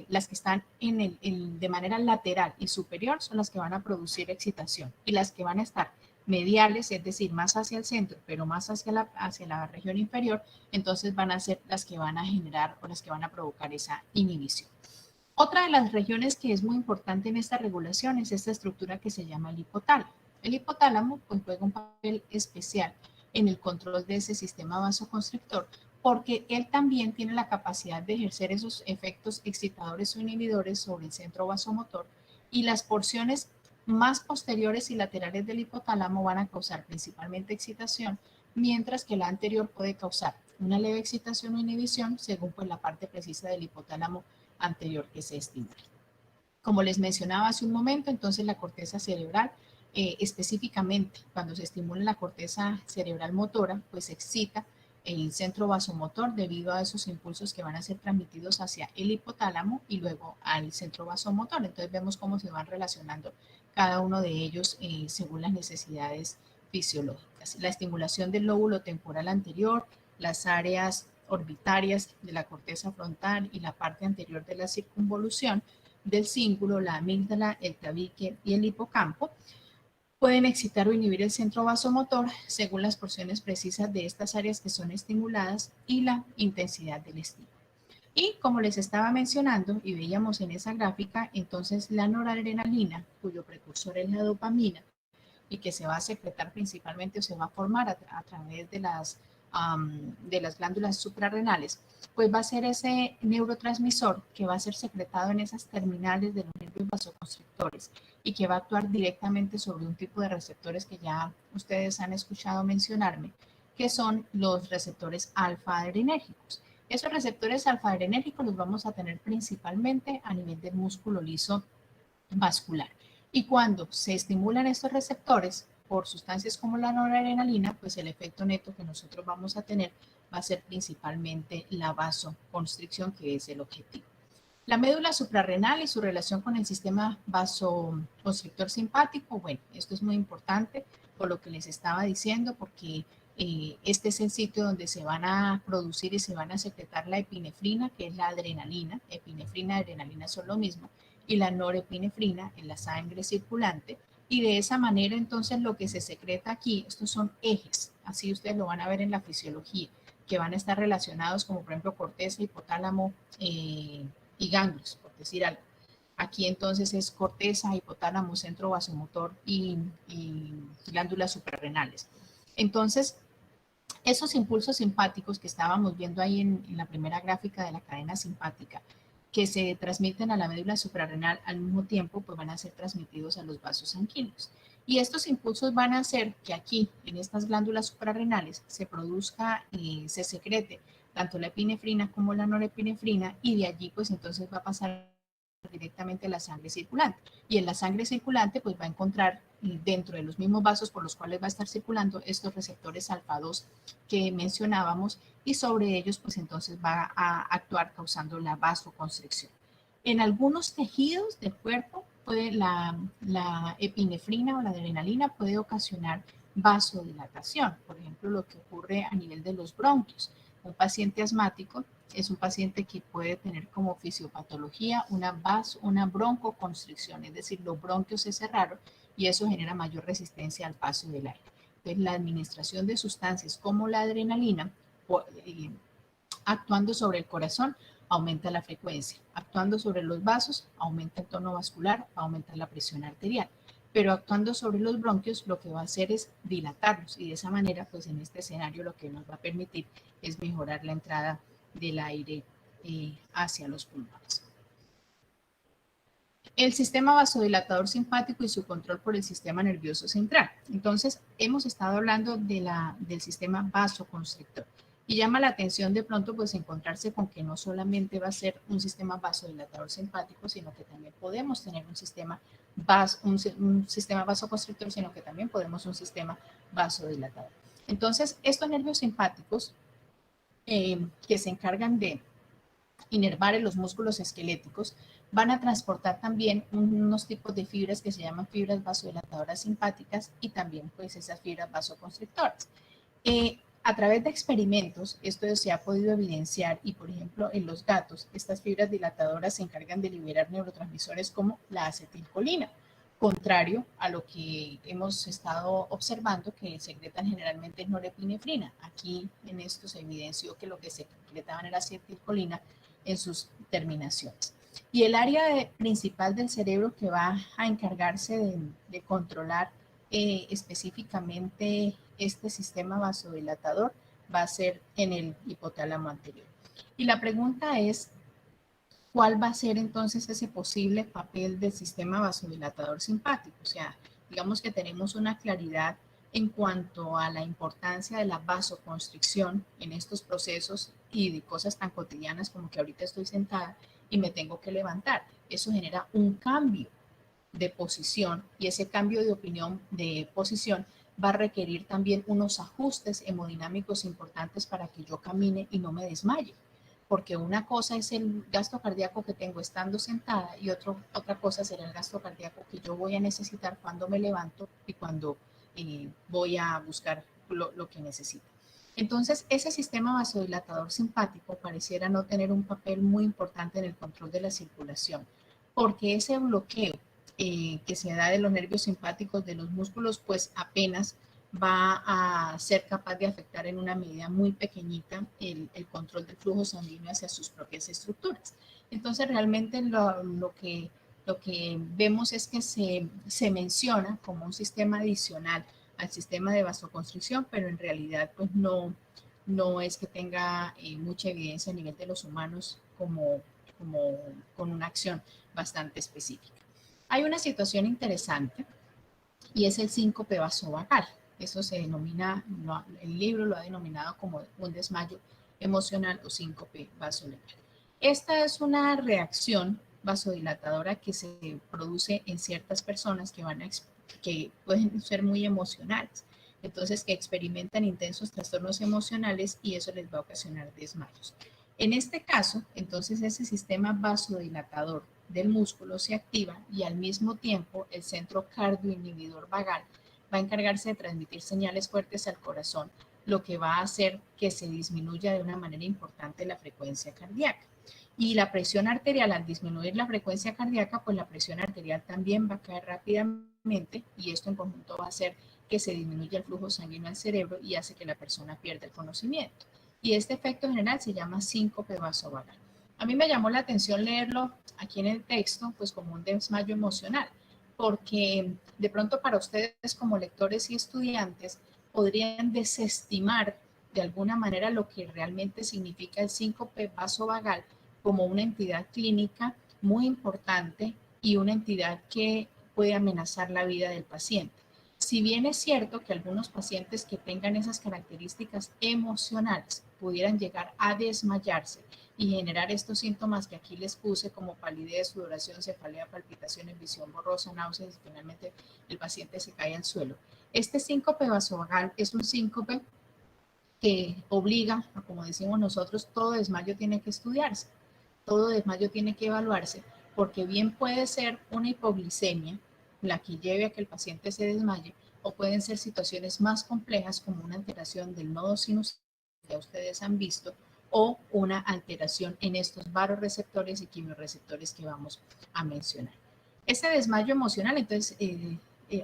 las que están de manera lateral y superior son las que van a producir excitación, y las que van a estar mediales, es decir, más hacia el centro, pero más hacia la región inferior, entonces van a ser las que van a generar o las que van a provocar esa inhibición. Otra de las regiones que es muy importante en esta regulación es esta estructura que se llama el hipotálamo. El hipotálamo pues, juega un papel especial en el control de ese sistema vasoconstrictor, porque él también tiene la capacidad de ejercer esos efectos excitadores o inhibidores sobre el centro vasomotor, y las porciones más posteriores y laterales del hipotálamo van a causar principalmente excitación, mientras que la anterior puede causar una leve excitación o inhibición según pues, la parte precisa del hipotálamo anterior que se estimula. Como les mencionaba hace un momento, entonces la corteza cerebral, específicamente cuando se estimula la corteza cerebral motora, pues se excita el centro vasomotor debido a esos impulsos que van a ser transmitidos hacia el hipotálamo y luego al centro vasomotor. Entonces vemos cómo se van relacionando cada uno de ellos según las necesidades fisiológicas. La estimulación del lóbulo temporal anterior, las áreas orbitarias de la corteza frontal y la parte anterior de la circunvolución del cíngulo, la amígdala, el tabique y el hipocampo, pueden excitar o inhibir el centro vasomotor según las porciones precisas de estas áreas que son estimuladas y la intensidad del estímulo. Y como les estaba mencionando y veíamos en esa gráfica, entonces la noradrenalina, cuyo precursor es la dopamina, y que se va a secretar principalmente o se va a formar a través de las glándulas suprarrenales, pues va a ser ese neurotransmisor que va a ser secretado en esas terminales de los nervios vasoconstrictores y que va a actuar directamente sobre un tipo de receptores que ya ustedes han escuchado mencionarme, que son los receptores alfa adrenérgicos. Esos receptores alfa-adrenérgicos los vamos a tener principalmente a nivel del músculo liso vascular. Y cuando se estimulan estos receptores por sustancias como la noradrenalina, pues el efecto neto que nosotros vamos a tener va a ser principalmente la vasoconstricción, que es el objetivo. La médula suprarrenal y su relación con el sistema vasoconstrictor simpático, bueno, esto es muy importante por lo que les estaba diciendo, porque este es el sitio donde se van a producir y se van a secretar la epinefrina, que es la adrenalina. Epinefrina y adrenalina son lo mismo, y la norepinefrina en la sangre circulante. Y de esa manera, entonces, lo que se secreta aquí, estos son ejes, así ustedes lo van a ver en la fisiología, que van a estar relacionados como, por ejemplo, corteza, hipotálamo, y ganglios, por decir algo. Aquí entonces es corteza, hipotálamo, centro vasomotor y glándulas suprarrenales. Entonces, esos impulsos simpáticos que estábamos viendo ahí en la primera gráfica de la cadena simpática, que se transmiten a la médula suprarrenal al mismo tiempo, pues van a ser transmitidos a los vasos sanguíneos. Y estos impulsos van a hacer que aquí, en estas glándulas suprarrenales, se produzca y se secrete tanto la epinefrina como la norepinefrina, y de allí pues entonces va a pasar directamente a la sangre circulante. Y en la sangre circulante pues va a encontrar dentro de los mismos vasos por los cuales va a estar circulando estos receptores alfa 2 que mencionábamos, y sobre ellos pues entonces va a actuar causando la vasoconstricción. En algunos tejidos del cuerpo puede la epinefrina o la adrenalina puede ocasionar vasodilatación, por ejemplo lo que ocurre a nivel de los bronquios. Un paciente asmático es un paciente que puede tener como fisiopatología una broncoconstricción, es decir, los bronquios se cerraron y eso genera mayor resistencia al paso del aire. Entonces, la administración de sustancias como la adrenalina, actuando sobre el corazón, aumenta la frecuencia. Actuando sobre los vasos, aumenta el tono vascular, aumenta la presión arterial. Pero actuando sobre los bronquios, lo que va a hacer es dilatarlos, y de esa manera, pues en este escenario lo que nos va a permitir es mejorar la entrada del aire hacia los pulmones. El sistema vasodilatador simpático y su control por el sistema nervioso central. Entonces, hemos estado hablando del sistema vasoconstrictor. Y llama la atención de pronto pues encontrarse con que no solamente va a ser un sistema vasodilatador simpático, sino que también podemos tener un sistema vasoconstrictor, sino que también podemos un sistema vasodilatador. Entonces, estos nervios simpáticos que se encargan de inervar en los músculos esqueléticos van a transportar también unos tipos de fibras que se llaman fibras vasodilatadoras simpáticas, y también pues esas fibras vasoconstrictoras. A través de experimentos, esto se ha podido evidenciar, y por ejemplo en los gatos, estas fibras dilatadoras se encargan de liberar neurotransmisores como la acetilcolina, contrario a lo que hemos estado observando que secretan generalmente norepinefrina. Aquí en esto se evidenció que lo que secretaban era acetilcolina en sus terminaciones. Y el área principal del cerebro que va a encargarse de controlar específicamente este sistema vasodilatador va a ser en el hipotálamo anterior. Y la pregunta es, ¿cuál va a ser entonces ese posible papel del sistema vasodilatador simpático? O sea, digamos que tenemos una claridad en cuanto a la importancia de la vasoconstricción en estos procesos y de cosas tan cotidianas como que ahorita estoy sentada y me tengo que levantar. Eso genera un cambio de posición, y ese cambio de opinión de posición va a requerir también unos ajustes hemodinámicos importantes para que yo camine y no me desmaye, porque una cosa es el gasto cardíaco que tengo estando sentada y otra cosa será el gasto cardíaco que yo voy a necesitar cuando me levanto y cuando voy a buscar lo que necesito. Entonces, ese sistema vasodilatador simpático pareciera no tener un papel muy importante en el control de la circulación, porque ese bloqueo que se da de los nervios simpáticos de los músculos, pues apenas va a ser capaz de afectar en una medida muy pequeñita el control del flujo sanguíneo hacia sus propias estructuras. Entonces, realmente lo que vemos es que se menciona como un sistema adicional al sistema de vasoconstricción, pero en realidad pues no es que tenga mucha evidencia a nivel de los humanos como con una acción bastante específica. Hay una situación interesante y es el síncope vasovagal. Eso se denomina, el libro lo ha denominado como un desmayo emocional o síncope vasoletal. Esta es una reacción vasodilatadora que se produce en ciertas personas que pueden ser muy emocionales, entonces que experimentan intensos trastornos emocionales y eso les va a ocasionar desmayos. En este caso, entonces ese sistema vasodilatador del músculo se activa y al mismo tiempo el centro cardioinhibidor vagal va a encargarse de transmitir señales fuertes al corazón, lo que va a hacer que se disminuya de una manera importante la frecuencia cardíaca. Y la presión arterial, al disminuir la frecuencia cardíaca, pues la presión arterial también va a caer rápidamente y esto en conjunto va a hacer que se disminuya el flujo sanguíneo al cerebro y hace que la persona pierda el conocimiento. Y este efecto general se llama síncope vasovagal. A mí me llamó la atención leerlo aquí en el texto, pues como un desmayo emocional, porque de pronto para ustedes como lectores y estudiantes podrían desestimar de alguna manera lo que realmente significa el síncope vasovagal como una entidad clínica muy importante y una entidad que puede amenazar la vida del paciente. Si bien es cierto que algunos pacientes que tengan esas características emocionales pudieran llegar a desmayarse y generar estos síntomas que aquí les puse como palidez, sudoración, cefalea, palpitaciones, visión borrosa, náuseas y finalmente el paciente se cae al suelo. Este síncope vasovagal es un síncope que obliga, como decimos nosotros, todo desmayo tiene que estudiarse, todo desmayo tiene que evaluarse, porque bien puede ser una hipoglicemia la que lleve a que el paciente se desmaye, o pueden ser situaciones más complejas como una alteración del nodo sinusal que ustedes han visto, o una alteración en estos varoreceptores y quimiorreceptores que vamos a mencionar. Ese desmayo emocional, entonces,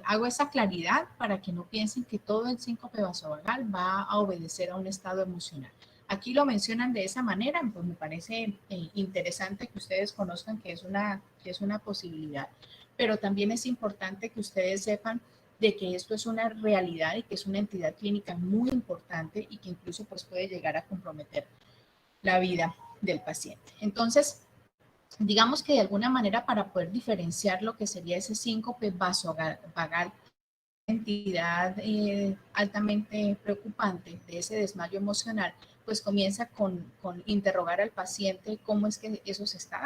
hago esa claridad para que no piensen que todo el síncope vasovagal va a obedecer a un estado emocional. Aquí lo mencionan de esa manera, pues me parece interesante que ustedes conozcan que es una posibilidad, pero también es importante que ustedes sepan de que esto es una realidad y que es una entidad clínica muy importante y que incluso pues puede llegar a comprometer la vida del paciente. Entonces, digamos que de alguna manera para poder diferenciar lo que sería ese síncope vasovagal, entidad altamente preocupante de ese desmayo emocional, pues comienza con interrogar al paciente cómo es que eso se está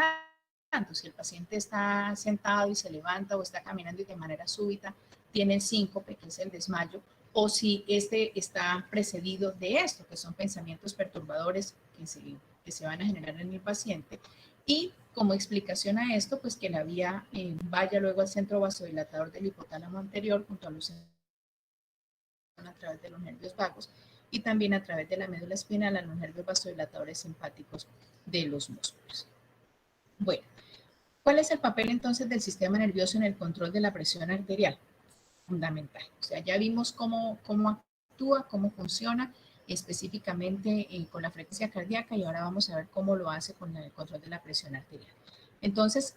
dando. Si el paciente está sentado y se levanta o está caminando y de manera súbita tiene el síncope, que es el desmayo, o si este está precedido de esto, que son pensamientos perturbadores que se van a generar en el paciente. Y como explicación a esto, pues que la vía vaya luego al centro vasodilatador del hipotálamo anterior junto a los a través de los nervios vagos y también a través de la médula espinal a los nervios vasodilatadores simpáticos de los músculos. Bueno, ¿cuál es el papel entonces del sistema nervioso en el control de la presión arterial? Fundamental. O sea, ya vimos cómo actúa, cómo funciona específicamente con la frecuencia cardíaca y ahora vamos a ver cómo lo hace con el control de la presión arterial. Entonces,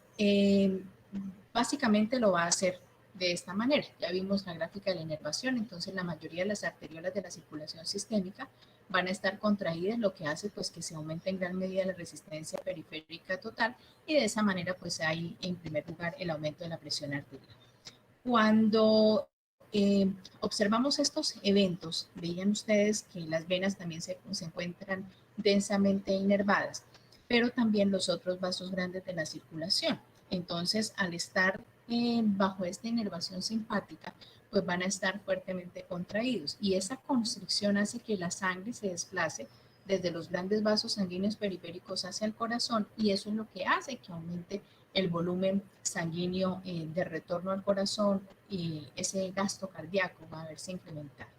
básicamente lo va a hacer de esta manera. Ya vimos la gráfica de la inervación, entonces la mayoría de las arteriolas de la circulación sistémica van a estar contraídas, lo que hace pues que se aumente en gran medida la resistencia periférica total y de esa manera pues hay en primer lugar el aumento de la presión arterial. Cuando observamos estos eventos, veían ustedes que las venas también se encuentran densamente inervadas, pero también los otros vasos grandes de la circulación. Entonces, al estar bajo esta inervación simpática, pues van a estar fuertemente contraídos y esa constricción hace que la sangre se desplace desde los grandes vasos sanguíneos periféricos hacia el corazón y eso es lo que hace que aumente el volumen sanguíneo de retorno al corazón y ese gasto cardíaco va a verse incrementado.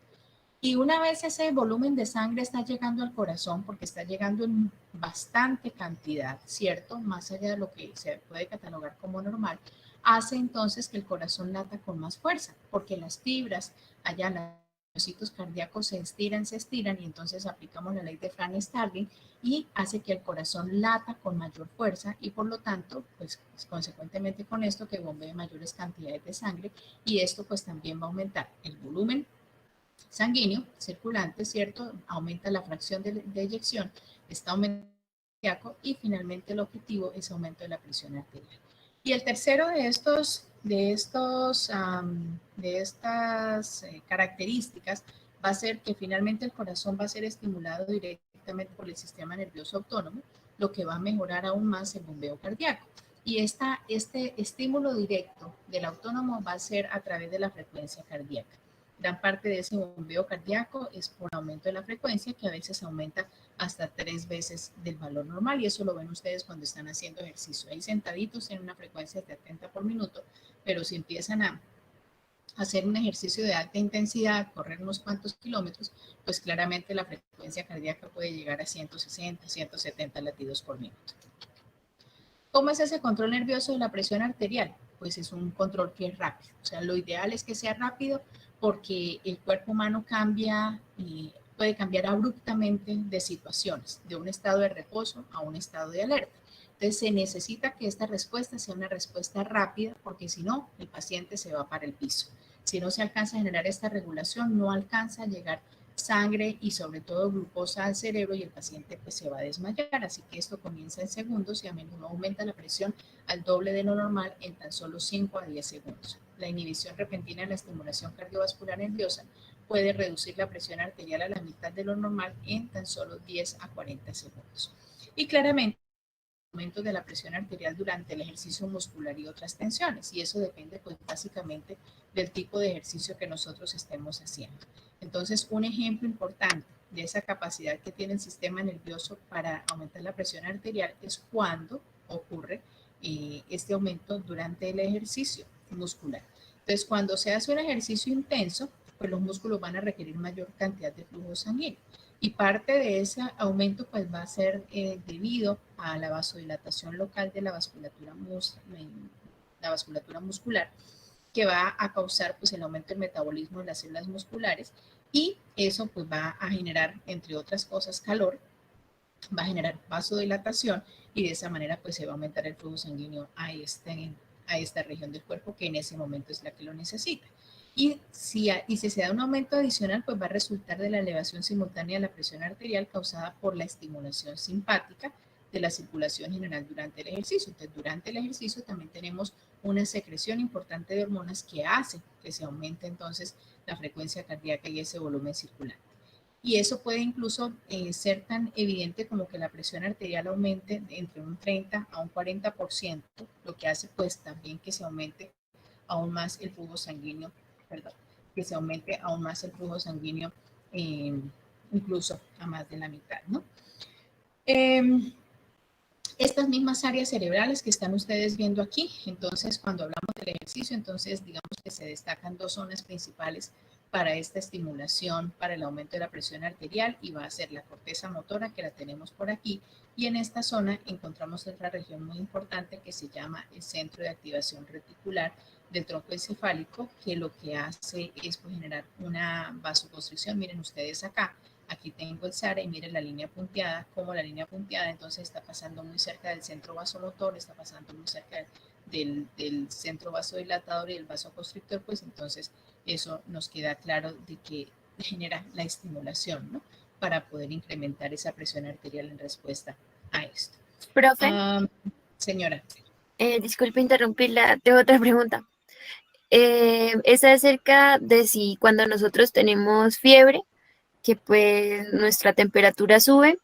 Y una vez ese volumen de sangre está llegando al corazón, porque está llegando en bastante cantidad, ¿cierto? Más allá de lo que se puede catalogar como normal, hace entonces que el corazón lata con más fuerza, porque las fibras allá en los sitios cardíacos se estiran y entonces aplicamos la ley de Frank-Starling y hace que el corazón lata con mayor fuerza y por lo tanto, pues consecuentemente con esto que bombee mayores cantidades de sangre y esto pues también va a aumentar el volumen sanguíneo circulante, ¿cierto? Aumenta la fracción de eyección, está aumentando y finalmente el objetivo es aumento de la presión arterial. Y el tercero de estas características va a ser que finalmente el corazón va a ser estimulado directamente directamente por el sistema nervioso autónomo, lo que va a mejorar aún más el bombeo cardíaco. Y este estímulo directo del autónomo va a ser a través de la frecuencia cardíaca. Gran parte de ese bombeo cardíaco es por aumento de la frecuencia, que a veces aumenta hasta 3 veces del valor normal, y eso lo ven ustedes cuando están haciendo ejercicio. Ahí sentaditos en una frecuencia de 70 por minuto, pero si empiezan a hacer un ejercicio de alta intensidad, correr unos cuantos kilómetros, pues claramente la frecuencia cardíaca puede llegar a 160, 170 latidos por minuto. ¿Cómo es ese control nervioso de la presión arterial? Pues es un control que es rápido. O sea, lo ideal es que sea rápido porque el cuerpo humano cambia y puede cambiar abruptamente de situaciones, de un estado de reposo a un estado de alerta. Entonces se necesita que esta respuesta sea una respuesta rápida porque si no, el paciente se va para el piso. Si no se alcanza a generar esta regulación, no alcanza a llegar sangre y sobre todo glucosa al cerebro y el paciente pues se va a desmayar. Así que esto comienza en segundos y a menudo aumenta la presión al doble de lo normal en tan solo 5 a 10 segundos. La inhibición repentina de la estimulación cardiovascular nerviosa puede reducir la presión arterial a la mitad de lo normal en tan solo 10 a 40 segundos. Y claramente aumento de la presión arterial durante el ejercicio muscular y otras tensiones, y eso depende pues básicamente del tipo de ejercicio que nosotros estemos haciendo. Entonces, un ejemplo importante de esa capacidad que tiene el sistema nervioso para aumentar la presión arterial es cuando ocurre este aumento durante el ejercicio muscular. Entonces, cuando se hace un ejercicio intenso, pues los músculos van a requerir mayor cantidad de flujo sanguíneo. Y parte de ese aumento pues va a ser debido a la vasodilatación local de la vasculatura muscular, que va a causar pues el aumento del metabolismo de las células musculares, y eso pues va a generar, entre otras cosas, calor, va a generar vasodilatación, y de esa manera pues se va a aumentar el flujo sanguíneo a esta región del cuerpo que en ese momento es la que lo necesita. Y si se da un aumento adicional, pues va a resultar de la elevación simultánea de la presión arterial causada por la estimulación simpática de la circulación general durante el ejercicio. Entonces, durante el ejercicio también tenemos una secreción importante de hormonas que hace que se aumente entonces la frecuencia cardíaca y ese volumen circulante. Y eso puede incluso ser tan evidente como que la presión arterial aumente de entre un 30 a un 40%, lo que hace pues también que se aumente aún más el flujo sanguíneo, que se aumente aún más el flujo sanguíneo, incluso a más de la mitad, ¿no? Estas mismas áreas cerebrales que están ustedes viendo aquí, entonces cuando hablamos del ejercicio, entonces digamos que se destacan dos zonas principales para esta estimulación, para el aumento de la presión arterial, y va a ser la corteza motora, que la tenemos por aquí, y en esta zona encontramos otra región muy importante que se llama el centro de activación reticular del tronco encefálico, que lo que hace es pues, generar una vasoconstricción. Miren ustedes acá, aquí tengo el SARA y miren la línea punteada, como la línea punteada entonces está pasando muy cerca del centro vasomotor, está pasando muy cerca del centro vasodilatador y el vasoconstrictor, pues entonces eso nos queda claro de que genera la estimulación, ¿no? Para poder incrementar esa presión arterial en respuesta a esto. Profe, Señora. Disculpe interrumpirla, tengo otra pregunta. Es acerca de si cuando nosotros tenemos fiebre, que pues nuestra temperatura sube,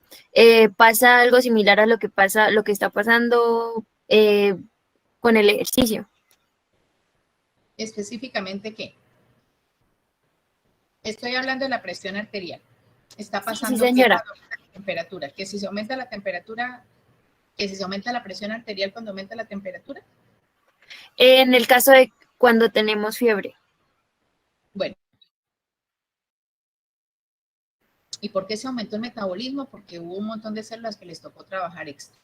pasa algo similar a lo que está pasando con el ejercicio. ¿Específicamente qué? Estoy hablando de la presión arterial. Está pasando sí, señora. la temperatura, que si se aumenta la temperatura, que si se aumenta la presión arterial cuando aumenta la temperatura. En el caso de cuando tenemos fiebre. Bueno. ¿Y por qué se aumentó el metabolismo? Porque hubo un montón de células que les tocó trabajar extra.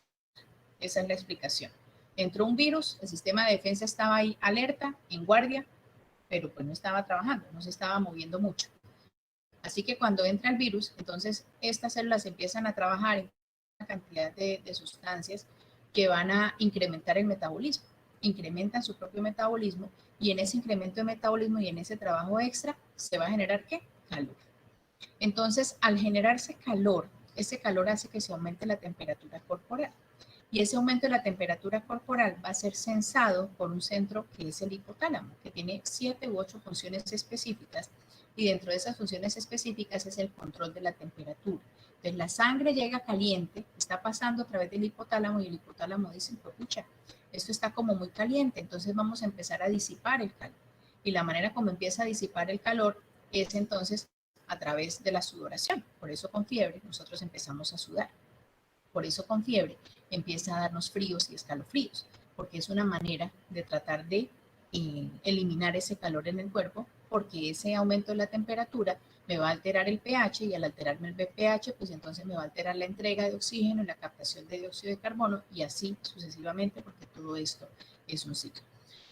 Esa es la explicación. Entró un virus, el sistema de defensa estaba ahí alerta, en guardia, pero pues no estaba trabajando, no se estaba moviendo mucho. Así que cuando entra el virus, entonces estas células empiezan a trabajar en una cantidad de sustancias que van a incrementar el metabolismo. Incrementan su propio metabolismo, y en ese incremento de metabolismo y en ese trabajo extra se va a generar ¿qué? Calor. Entonces, al generarse calor, ese calor hace que se aumente la temperatura corporal. Y ese aumento de la temperatura corporal va a ser sensado por un centro que es el hipotálamo, que tiene 7 u 8 funciones específicas Y dentro de esas funciones específicas es el control de la temperatura. Entonces la sangre llega caliente, está pasando a través del hipotálamo y el hipotálamo dice, pues pucha, esto está como muy caliente, entonces vamos a empezar a disipar el calor. Y la manera como empieza a disipar el calor es entonces a través de la sudoración. Por eso con fiebre nosotros empezamos a sudar. Por eso con fiebre empieza a darnos fríos y escalofríos, porque es una manera de tratar de eliminar ese calor en el cuerpo, porque ese aumento de la temperatura me va a alterar el pH y al alterarme el pH, pues entonces me va a alterar la entrega de oxígeno y la captación de dióxido de carbono y así sucesivamente, porque todo esto es un ciclo.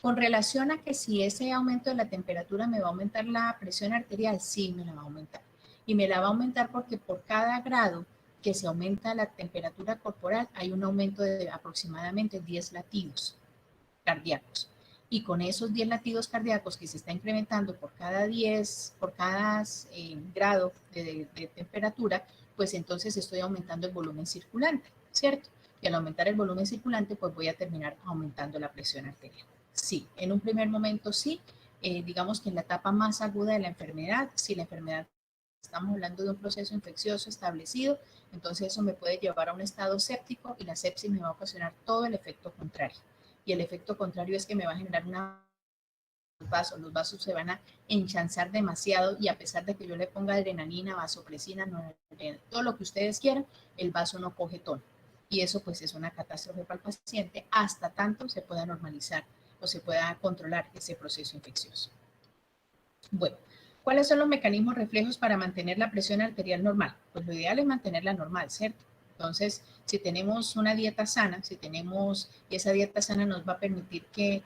Con relación a que si ese aumento de la temperatura me va a aumentar la presión arterial, sí me la va a aumentar. Y me la va a aumentar porque por cada grado que se aumenta la temperatura corporal hay un aumento de aproximadamente 10 latidos cardíacos. Y con esos 10 latidos cardíacos que se está incrementando por cada 10, por cada grado de temperatura, pues entonces estoy aumentando el volumen circulante, ¿cierto? Y al aumentar el volumen circulante, pues voy a terminar aumentando la presión arterial. Sí, en un primer momento sí, digamos que en la etapa más aguda de la enfermedad, si la enfermedad estamos hablando de un proceso infeccioso establecido, entonces eso me puede llevar a un estado séptico y la sepsis me va a ocasionar todo el efecto contrario. Y el efecto contrario es que me va a generar los vasos se van a enchanzar demasiado y a pesar de que yo le ponga adrenalina, vasopresina, todo lo que ustedes quieran, el vaso no coge tono. Y eso pues es una catástrofe para el paciente hasta tanto se pueda normalizar o se pueda controlar ese proceso infeccioso. Bueno, ¿cuáles son los mecanismos reflejos para mantener la presión arterial normal? Pues lo ideal es mantenerla normal, ¿cierto? Entonces, si tenemos una dieta sana, y esa dieta sana nos va a permitir que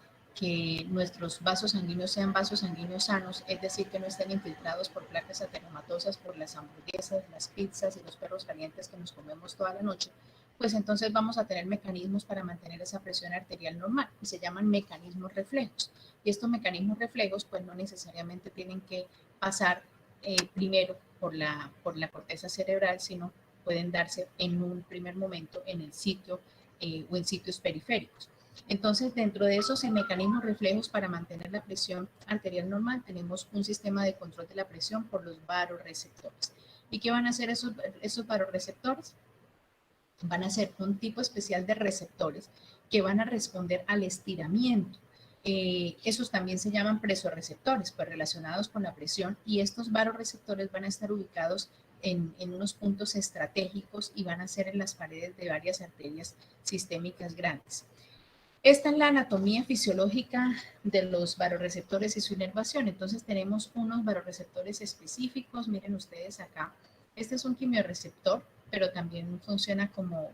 nuestros vasos sanguíneos sean vasos sanguíneos sanos, es decir, que no estén infiltrados por placas ateromatosas, por las hamburguesas, las pizzas y los perros calientes que nos comemos toda la noche, pues entonces vamos a tener mecanismos para mantener esa presión arterial normal y se llaman mecanismos reflejos. Y estos mecanismos reflejos pues no necesariamente tienen que pasar primero por la corteza cerebral, sino pueden darse en un primer momento en el sitio o en sitios periféricos. Entonces, dentro de esos mecanismos reflejos para mantener la presión arterial normal, tenemos un sistema de control de la presión por los vasoreceptores. ¿Y qué van a hacer esos vasoreceptores? Van a ser un tipo especial de receptores que van a responder al estiramiento. Esos también se llaman presoreceptores, pues relacionados con la presión, y estos vasoreceptores van a estar ubicados en unos puntos estratégicos y van a ser en las paredes de varias arterias sistémicas grandes. Esta es la anatomía fisiológica de los vasoreceptores y su inervación. Entonces tenemos unos vasoreceptores específicos. Miren ustedes acá. Este es un quimioreceptor, pero también funciona como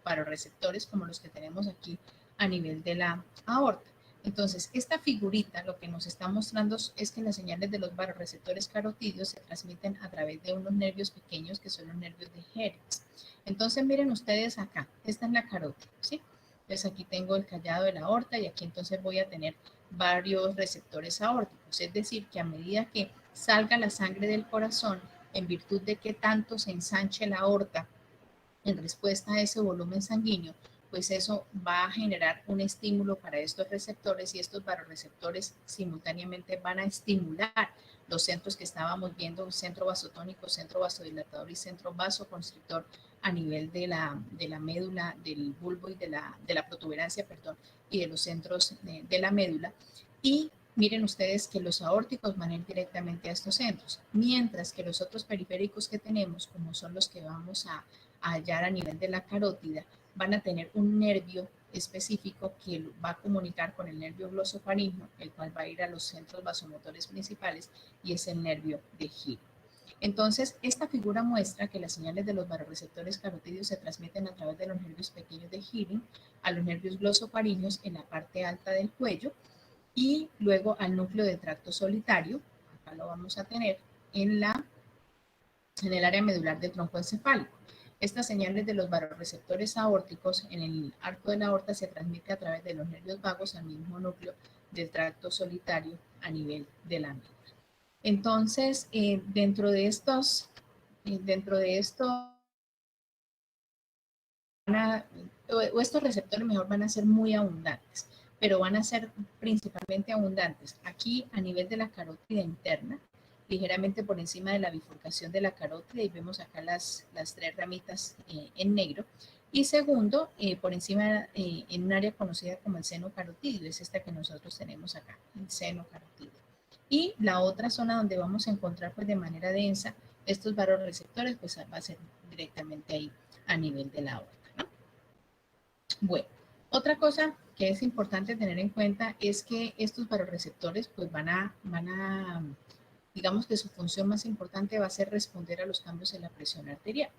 vasoreceptores como los que tenemos aquí a nivel de la aorta. Entonces, esta figurita lo que nos está mostrando es que las señales de los vasoreceptores carotídeos se transmiten a través de unos nervios pequeños que son los nervios de Hertz. Entonces, miren ustedes acá. Esta es la carótida, ¿sí? Entonces aquí tengo el callado de la aorta y aquí entonces voy a tener varios receptores aórticos. Es decir, que a medida que salga la sangre del corazón, en virtud de que tanto se ensanche la aorta en respuesta a ese volumen sanguíneo, pues eso va a generar un estímulo para estos receptores y estos vasoreceptores simultáneamente van a estimular los centros que estábamos viendo, centro vasotónico, centro vasodilatador y centro vasoconstrictor a nivel de la médula, del bulbo y de la protuberancia, perdón, y de los centros de la médula. Y miren ustedes que los aórticos van a ir directamente a estos centros, mientras que los otros periféricos que tenemos, como son los que vamos a hallar a nivel de la carótida, van a tener un nervio específico que va a comunicar con el nervio glosofaringeo, el cual va a ir a los centros vasomotores principales y es el nervio de giro. Entonces, esta figura muestra que las señales de los vasoreceptores carotídeos se transmiten a través de los nervios pequeños de Hearing a los nervios glosofaringeos en la parte alta del cuello y luego al núcleo del tracto solitario, acá lo vamos a tener en el área medular del tronco encefálico. Estas señales de los vasoreceptores aórticos en el arco de la aorta se transmite a través de los nervios vagos al mismo núcleo del tracto solitario a nivel de la médula. Entonces, dentro de estos, estos receptores mejor van a ser muy abundantes, pero van a ser principalmente abundantes aquí a nivel de la carótida interna ligeramente por encima de la bifurcación de la carótida y vemos acá las tres ramitas en negro. Y segundo, por encima en un área conocida como el seno carotídeo, es esta que nosotros tenemos acá, el seno carotídeo. Y la otra zona donde vamos a encontrar pues de manera densa estos varoreceptores, pues va a ser directamente ahí a nivel de la aorta, ¿no? Bueno, otra cosa que es importante tener en cuenta es que estos varoreceptores pues van a digamos que su función más importante va a ser responder a los cambios en la presión arterial.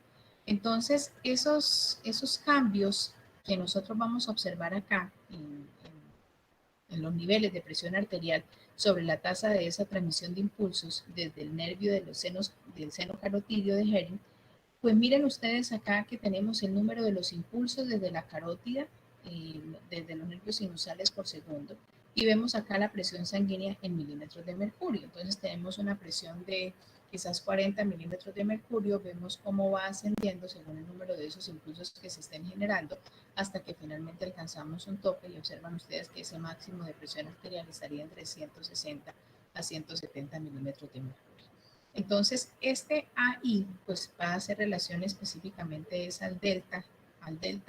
Entonces, esos cambios que nosotros vamos a observar acá en los niveles de presión arterial sobre la tasa de esa transmisión de impulsos desde el nervio de los senos, del seno carotídeo de Hering, pues miren ustedes acá que tenemos el número de los impulsos desde la carótida, desde los nervios sinusales por segundo, y vemos acá la presión sanguínea en milímetros de mercurio. Entonces tenemos una presión de quizás 40 milímetros de mercurio, vemos cómo va ascendiendo según el número de esos impulsos que se estén generando, hasta que finalmente alcanzamos un tope y observan ustedes que ese máximo de presión arterial estaría entre 160 a 170 milímetros de mercurio. Entonces, este AI pues va a hacer relación específicamente es al delta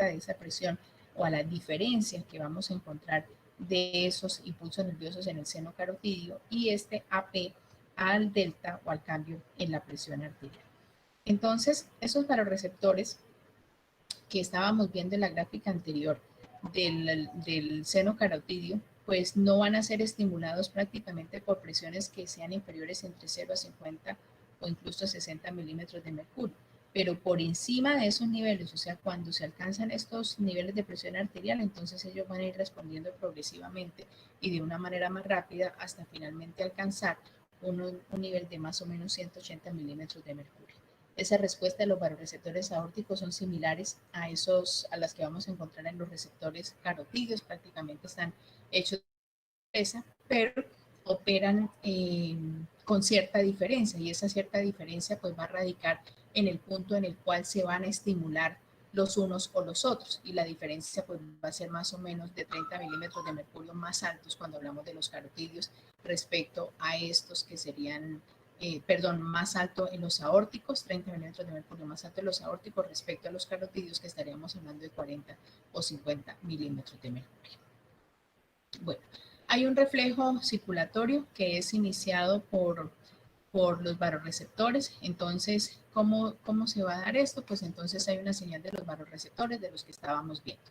de esa presión o a la diferencia que vamos a encontrar de esos impulsos nerviosos en el seno carotídeo y este AP al delta o al cambio en la presión arterial. Entonces, esos varoreceptores que estábamos viendo en la gráfica anterior del seno carotídeo, pues no van a ser estimulados prácticamente por presiones que sean inferiores entre 0 a 50 o incluso 60 milímetros de mercurio. Pero por encima de esos niveles, o sea, cuando se alcanzan estos niveles de presión arterial, entonces ellos van a ir respondiendo progresivamente y de una manera más rápida hasta finalmente alcanzar un nivel de más o menos 180 milímetros de mercurio. Esa respuesta de los varoreceptores aórticos son similares a las que vamos a encontrar en los receptores carotídeos, prácticamente están hechos de presa, pero operan con cierta diferencia y esa cierta diferencia pues va a radicar en el punto en el cual se van a estimular los unos o los otros y la diferencia pues va a ser más o menos de 30 milímetros de mercurio más altos cuando hablamos de los carotídeos respecto a estos que serían más alto en los aórticos, 30 milímetros de mercurio más alto en los aórticos respecto a los carotídeos que estaríamos hablando de 40 o 50 milímetros de mercurio. Bueno, hay un reflejo circulatorio que es iniciado por los varoreceptores. Entonces, ¿cómo se va a dar esto? Pues entonces hay una señal de los varoreceptores de los que estábamos viendo.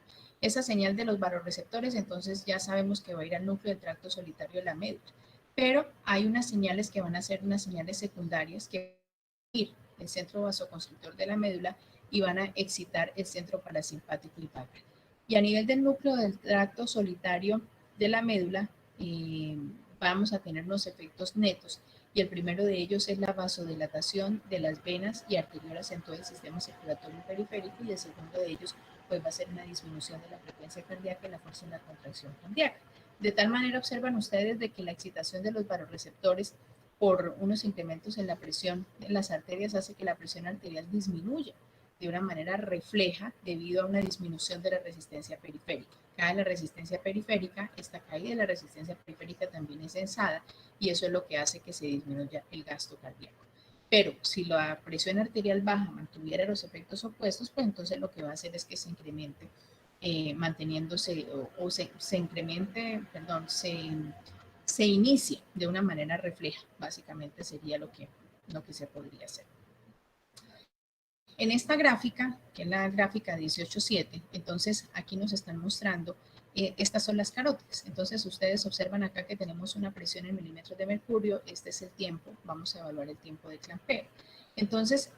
Esa señal de los varoreceptores, entonces ya sabemos que va a ir al núcleo del tracto solitario de la médula. Pero hay unas señales que van a ser unas señales secundarias que van a ir el centro vasoconstrictor de la médula y van a excitar el centro parasimpático y páncreas. Y a nivel del núcleo del tracto solitario de la médula, vamos a tener unos efectos netos y el primero de ellos es la vasodilatación de las venas y arteriolas en todo el sistema circulatorio periférico y el segundo de ellos pues va a ser una disminución de la frecuencia cardíaca y la fuerza en la contracción cardíaca. De tal manera observan ustedes de que la excitación de los varoreceptores por unos incrementos en la presión en las arterias hace que la presión arterial disminuya de una manera refleja debido a una disminución de la resistencia periférica. Cae la resistencia periférica, esta caída de la resistencia periférica también es densada y eso es lo que hace que se disminuya el gasto cardíaco. Pero si la presión arterial baja mantuviera los efectos opuestos, pues entonces lo que va a hacer es que se incremente manteniéndose o se incremente, perdón, se inicie de una manera refleja, básicamente sería lo que se podría hacer. En esta gráfica, que es la gráfica 18.7, entonces aquí nos están mostrando, estas son las carótidas. Entonces ustedes observan acá que tenemos una presión en milímetros de mercurio, este es el tiempo, vamos a evaluar el tiempo de clampeo. Entonces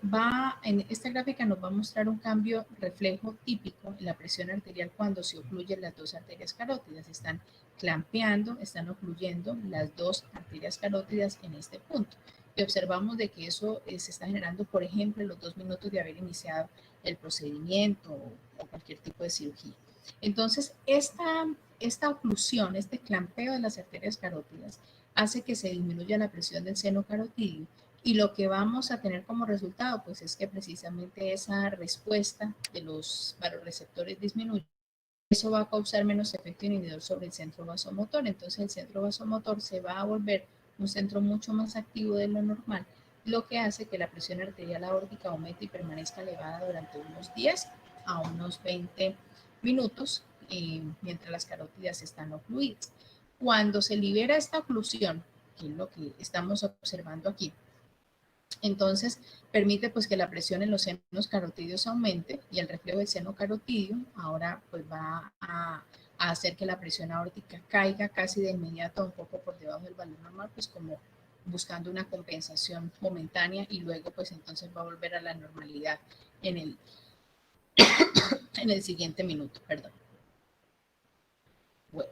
en esta gráfica nos va a mostrar un cambio reflejo típico en la presión arterial cuando se ocluyen las dos arterias carótidas. Están clampeando, están ocluyendo las dos arterias carótidas en este punto. Y observamos de que eso se está generando, por ejemplo, en los 2 minutos de haber iniciado el procedimiento o cualquier tipo de cirugía. Entonces, esta oclusión, este clampeo de las arterias carótidas, hace que se disminuya la presión del seno carotídeo y lo que vamos a tener como resultado, pues es que precisamente esa respuesta de los varoreceptores disminuye. Eso va a causar menos efecto inhibidor sobre el centro vasomotor. Entonces, el centro vasomotor se va a volver un centro mucho más activo de lo normal, lo que hace que la presión arterial aórtica aumente y permanezca elevada durante unos 10 a unos 20 minutos mientras las carótidas están ocluidas. Cuando se libera esta oclusión, que es lo que estamos observando aquí, entonces permite pues que la presión en los senos carotídeos aumente y el reflejo del seno carotídeo ahora pues va a hacer que la presión aórtica caiga casi de inmediato un poco por debajo del valor normal, pues como buscando una compensación momentánea y luego pues entonces va a volver a la normalidad en el siguiente minuto, perdón. Bueno.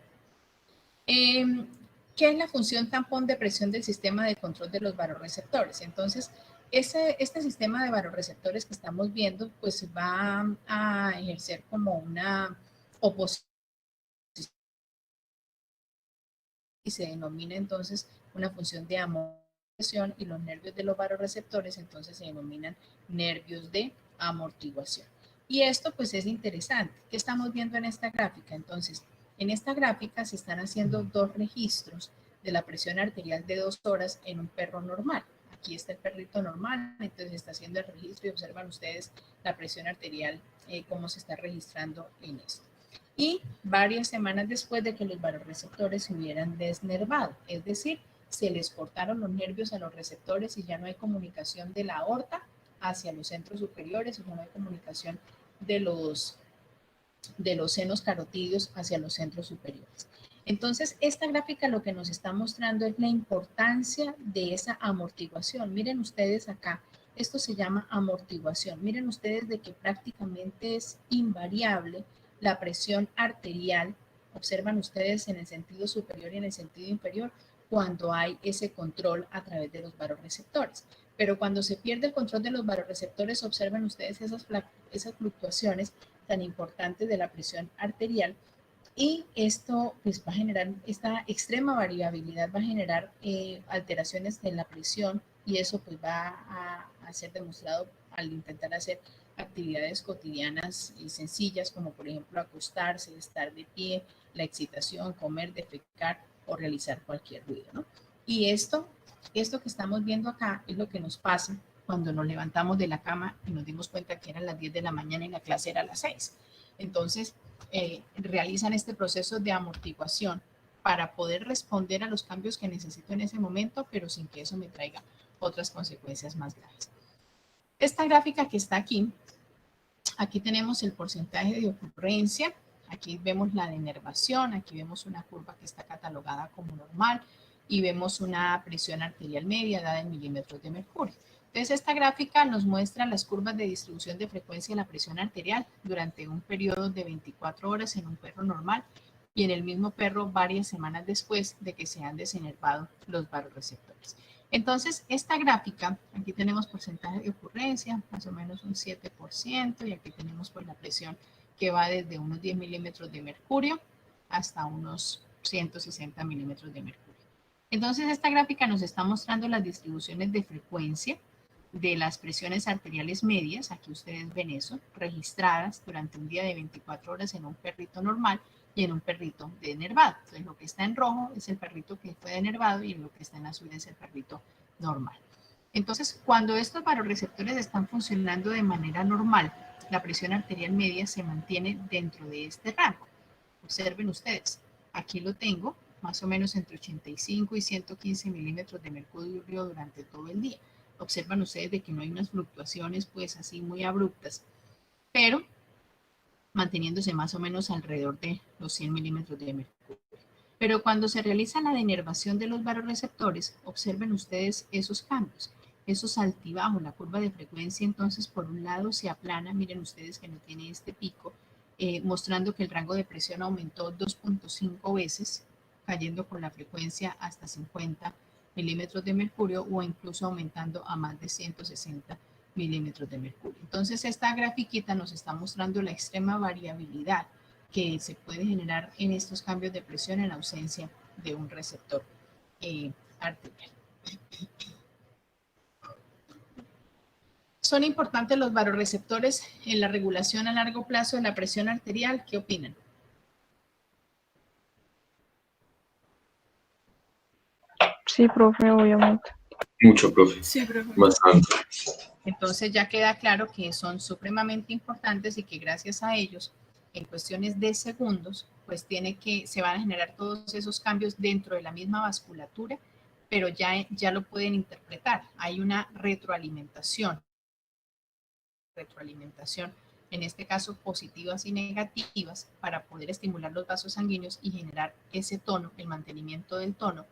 ¿Qué es la función tampón de presión del sistema de control de los varorreceptores? Entonces, este sistema de varorreceptores que estamos viendo, pues va a ejercer como una oposición y se denomina entonces una función de amortiguación y los nervios de los varorreceptores entonces se denominan nervios de amortiguación. Y esto pues es interesante. ¿Qué estamos viendo en esta gráfica? Entonces, en esta gráfica se están haciendo dos registros de la presión arterial de 2 horas en un perro normal. Aquí está el perrito normal, entonces está haciendo el registro y observan ustedes la presión arterial, cómo se está registrando en esto. Y varias semanas después de que los varorreceptores se hubieran desnervado, es decir, se les cortaron los nervios a los receptores y ya no hay comunicación de la aorta hacia los centros superiores, o no hay comunicación de los senos carotídeos hacia los centros superiores. Entonces, esta gráfica lo que nos está mostrando es la importancia de esa amortiguación. Miren ustedes acá, esto se llama amortiguación. Miren ustedes de que prácticamente es invariable la presión arterial. Observan ustedes en el sentido superior y en el sentido inferior cuando hay ese control a través de los varorreceptores. Pero cuando se pierde el control de los varorreceptores, observan ustedes esas fluctuaciones tan importantes de la presión arterial y esto pues va a generar, esta extrema variabilidad va a generar alteraciones en la presión y eso pues va a ser demostrado al intentar hacer actividades cotidianas y sencillas como por ejemplo acostarse, estar de pie, la excitación, comer, defecar o realizar cualquier ruido, ¿no? Y esto que estamos viendo acá es lo que nos pasa cuando nos levantamos de la cama y nos dimos cuenta que eran las 10 de la mañana y la clase era a las 6. Entonces, realizan este proceso de amortiguación para poder responder a los cambios que necesito en ese momento, pero sin que eso me traiga otras consecuencias más graves. Esta gráfica que está aquí, aquí tenemos el porcentaje de ocurrencia, aquí vemos la denervación, aquí vemos una curva que está catalogada como normal y vemos una presión arterial media dada en milímetros de mercurio. Entonces, esta gráfica nos muestra las curvas de distribución de frecuencia de la presión arterial durante un periodo de 24 horas en un perro normal y en el mismo perro varias semanas después de que se han desenervado los varorreceptores. Entonces, esta gráfica, aquí tenemos porcentaje de ocurrencia, más o menos un 7%, y aquí tenemos pues la presión que va desde unos 10 milímetros de mercurio hasta unos 160 milímetros de mercurio. Entonces, esta gráfica nos está mostrando las distribuciones de frecuencia de las presiones arteriales medias, aquí ustedes ven eso, registradas durante un día de 24 horas en un perrito normal y en un perrito denervado. Entonces, lo que está en rojo es el perrito que fue denervado y lo que está en azul es el perrito normal. Entonces, cuando estos varorreceptores están funcionando de manera normal, la presión arterial media se mantiene dentro de este rango. Observen ustedes, aquí lo tengo, más o menos entre 85 y 115 milímetros de mercurio durante todo el día. Observan ustedes de que no hay unas fluctuaciones pues así muy abruptas, pero manteniéndose más o menos alrededor de los 100 milímetros de mercurio. Pero cuando se realiza la denervación de los varorreceptores, observen ustedes esos cambios, esos altibajos, la curva de frecuencia entonces por un lado se aplana, miren ustedes que no tiene este pico, mostrando que el rango de presión aumentó 2.5 veces, cayendo con la frecuencia hasta 50 milímetros de mercurio o incluso aumentando a más de 160 milímetros de mercurio. Entonces esta grafiquita nos está mostrando la extrema variabilidad que se puede generar en estos cambios de presión en ausencia de un receptor arterial. ¿Son importantes los varorreceptores en la regulación a largo plazo de la presión arterial? ¿Qué opinan? Sí, profe, obviamente. Mucho, profe. Sí, profe. Bastante. Entonces ya queda claro que son supremamente importantes y que gracias a ellos, en cuestiones de segundos, pues se van a generar todos esos cambios dentro de la misma vasculatura, pero ya lo pueden interpretar. Hay una retroalimentación, en este caso positivas y negativas, para poder estimular los vasos sanguíneos y generar ese tono, el mantenimiento del tono,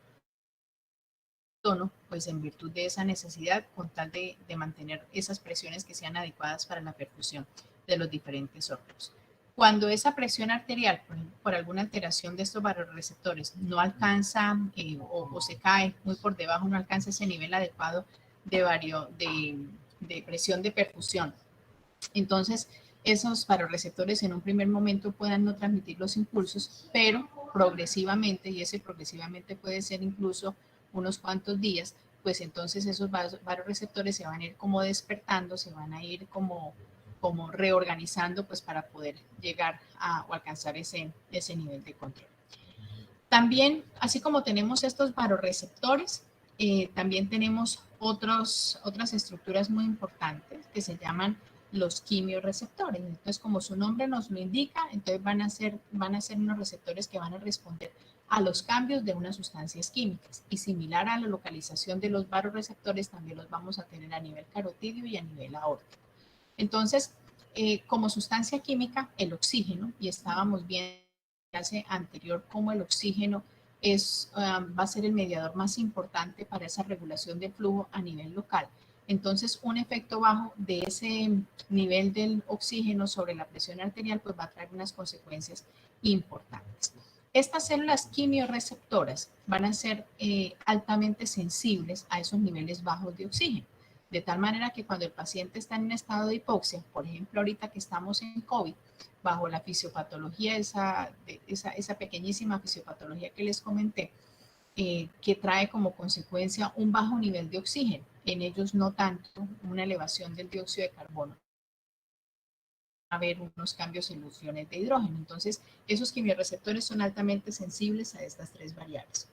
pues en virtud de esa necesidad, con tal de mantener esas presiones que sean adecuadas para la perfusión de los diferentes órganos. Cuando esa presión arterial, por alguna alteración de estos vasoreceptores, no alcanza o se cae muy por debajo, no alcanza ese nivel adecuado de presión de perfusión, entonces esos vasoreceptores en un primer momento puedan no transmitir los impulsos, pero progresivamente, y ese progresivamente puede ser incluso unos cuantos días, pues entonces esos vasoreceptores se van a ir como despertando, se van a ir como reorganizando, pues para poder llegar o alcanzar ese nivel de control. También, así como tenemos estos vasoreceptores, también tenemos otras estructuras muy importantes que se llaman los quimiorreceptores. Entonces, como su nombre nos lo indica, entonces van a ser unos receptores que van a responder a los cambios de unas sustancias químicas. Y similar a la localización de los vasoreceptores, también los vamos a tener a nivel carotídeo y a nivel aórtico. Entonces, como sustancia química, el oxígeno, y estábamos viendo clase anterior cómo el oxígeno va a ser el mediador más importante para esa regulación del flujo a nivel local. Entonces, un efecto bajo de ese nivel del oxígeno sobre la presión arterial pues va a traer unas consecuencias importantes. Estas células quimiorreceptoras van a ser altamente sensibles a esos niveles bajos de oxígeno. De tal manera que cuando el paciente está en un estado de hipoxia, por ejemplo, ahorita que estamos en COVID, bajo la fisiopatología, esa pequeñísima fisiopatología que les comenté, que trae como consecuencia un bajo nivel de oxígeno. En ellos no tanto una elevación del dióxido de carbono. A ver unos cambios en los iones de hidrógeno. Entonces, esos quimiorreceptores son altamente sensibles a estas tres variables.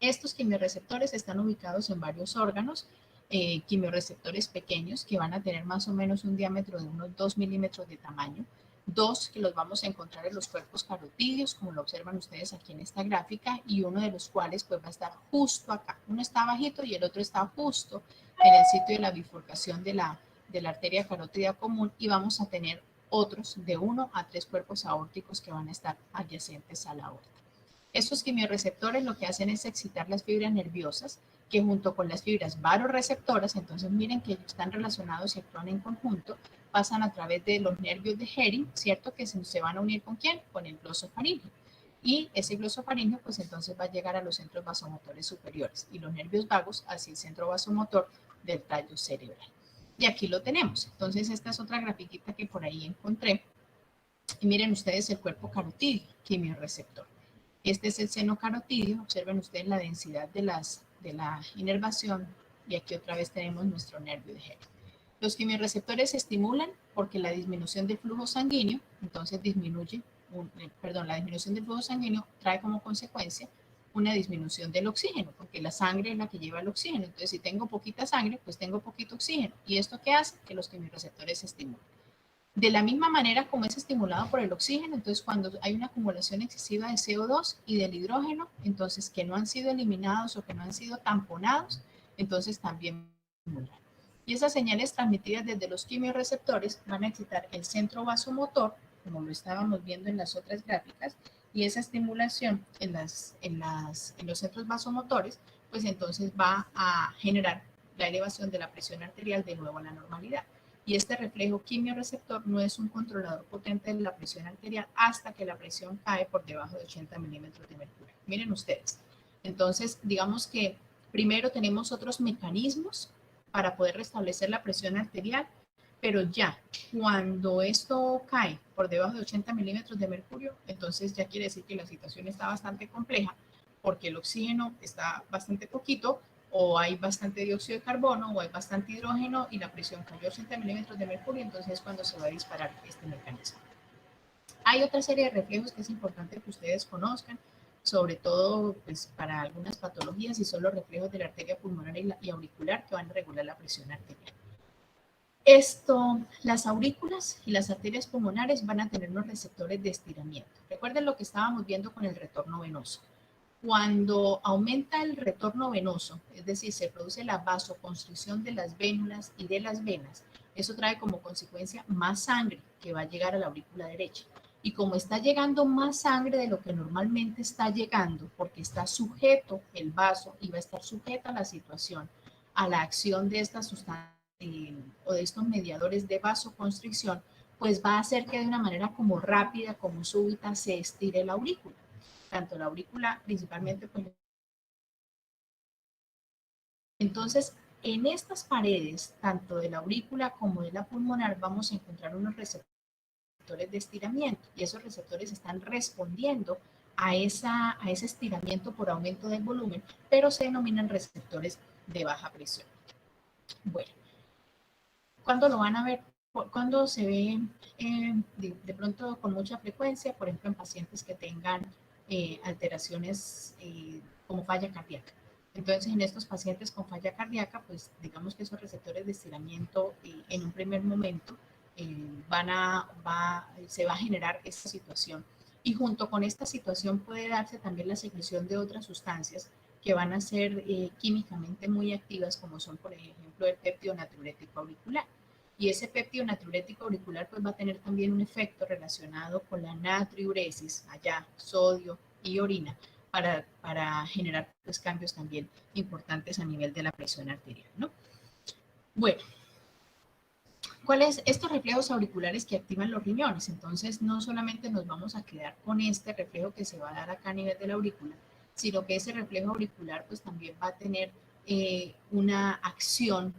Estos quimiorreceptores están ubicados en varios órganos, quimiorreceptores pequeños que van a tener más o menos un diámetro de unos 2 milímetros de tamaño, dos que los vamos a encontrar en los cuerpos carotídeos, como lo observan ustedes aquí en esta gráfica, y uno de los cuales pues va a estar justo acá. Uno está bajito y el otro está justo en el sitio de la bifurcación de la arteria carótida común, y vamos a tener otros de 1 a 3 cuerpos aórticos que van a estar adyacentes a la aorta. Estos quimiorreceptores lo que hacen es excitar las fibras nerviosas que junto con las fibras vasoreceptoras, entonces miren que están relacionados y actúan en conjunto, pasan a través de los nervios de Hering, ¿cierto? Que se van a unir ¿con quién? Con el glosofaringeo. Y ese glosofaringeo pues entonces va a llegar a los centros vasomotores superiores y los nervios vagos hacia el centro vasomotor del tallo cerebral. Y aquí lo tenemos. Entonces esta es otra grafiquita que por ahí encontré. Y miren ustedes el cuerpo carotídeo, quimiorreceptor. Este es el seno carotídeo. Observen ustedes la densidad de la inervación. Y aquí otra vez tenemos nuestro nervio de Hering. Los quimiorreceptores se estimulan porque la disminución del flujo sanguíneo, entonces la disminución del flujo sanguíneo trae como consecuencia una disminución del oxígeno, porque la sangre es la que lleva el oxígeno. Entonces, si tengo poquita sangre, pues tengo poquito oxígeno. ¿Y esto qué hace? Que los quimiorreceptores se estimulan. De la misma manera como es estimulado por el oxígeno, entonces cuando hay una acumulación excesiva de CO2 y del hidrógeno, entonces que no han sido eliminados o que no han sido tamponados, entonces también estimulan. Y esas señales transmitidas desde los quimiorreceptores van a excitar el centro vasomotor, como lo estábamos viendo en las otras gráficas, y esa estimulación en los centros vasomotores, pues entonces va a generar la elevación de la presión arterial de nuevo a la normalidad. Y este reflejo quimiorreceptor no es un controlador potente de la presión arterial hasta que la presión cae por debajo de 80 milímetros de mercurio. Miren ustedes. Entonces, digamos que primero tenemos otros mecanismos para poder restablecer la presión arterial, pero ya cuando esto cae por debajo de 80 milímetros de mercurio, entonces ya quiere decir que la situación está bastante compleja porque el oxígeno está bastante poquito, o hay bastante dióxido de carbono, o hay bastante hidrógeno y la presión cayó a 80 milímetros de mercurio, entonces es cuando se va a disparar este mecanismo. Hay otra serie de reflejos que es importante que ustedes conozcan, sobre todo pues, para algunas patologías, y son los reflejos de la arteria pulmonar y auricular que van a regular la presión arterial. Las aurículas y las arterias pulmonares van a tener unos receptores de estiramiento. Recuerden lo que estábamos viendo con el retorno venoso. Cuando aumenta el retorno venoso, es decir, se produce la vasoconstricción de las vénulas y de las venas, eso trae como consecuencia más sangre que va a llegar a la aurícula derecha. Y como está llegando más sangre de lo que normalmente está llegando, porque está sujeto el vaso y va a estar sujeta la situación a la acción de estas sustancias o de estos mediadores de vasoconstricción, pues va a hacer que de una manera como rápida, como súbita, se estire la aurícula. Tanto la aurícula principalmente, pues. Entonces, en estas paredes, tanto de la aurícula como de la pulmonar, vamos a encontrar unos receptores de estiramiento, y esos receptores están respondiendo a ese estiramiento por aumento del volumen, pero se denominan receptores de baja presión. Bueno, ¿cuándo lo van a ver? Cuando se ve de pronto con mucha frecuencia, por ejemplo, en pacientes que tengan alteraciones como falla cardíaca. Entonces, en estos pacientes con falla cardíaca, pues digamos que esos receptores de estiramiento en un primer momento se va a generar esta situación. Y junto con esta situación puede darse también la secreción de otras sustancias que van a ser químicamente muy activas, como son, por ejemplo, el péptido natriurético auricular. Y ese péptido natriurético auricular pues va a tener también un efecto relacionado con la natriuresis, allá, sodio y orina, para generar pues, cambios también importantes a nivel de la presión arterial, ¿no? Bueno, ¿cuáles estos reflejos auriculares que activan los riñones? Entonces, no solamente nos vamos a quedar con este reflejo que se va a dar acá a nivel de la aurícula, sino que ese reflejo auricular pues también va a tener una acción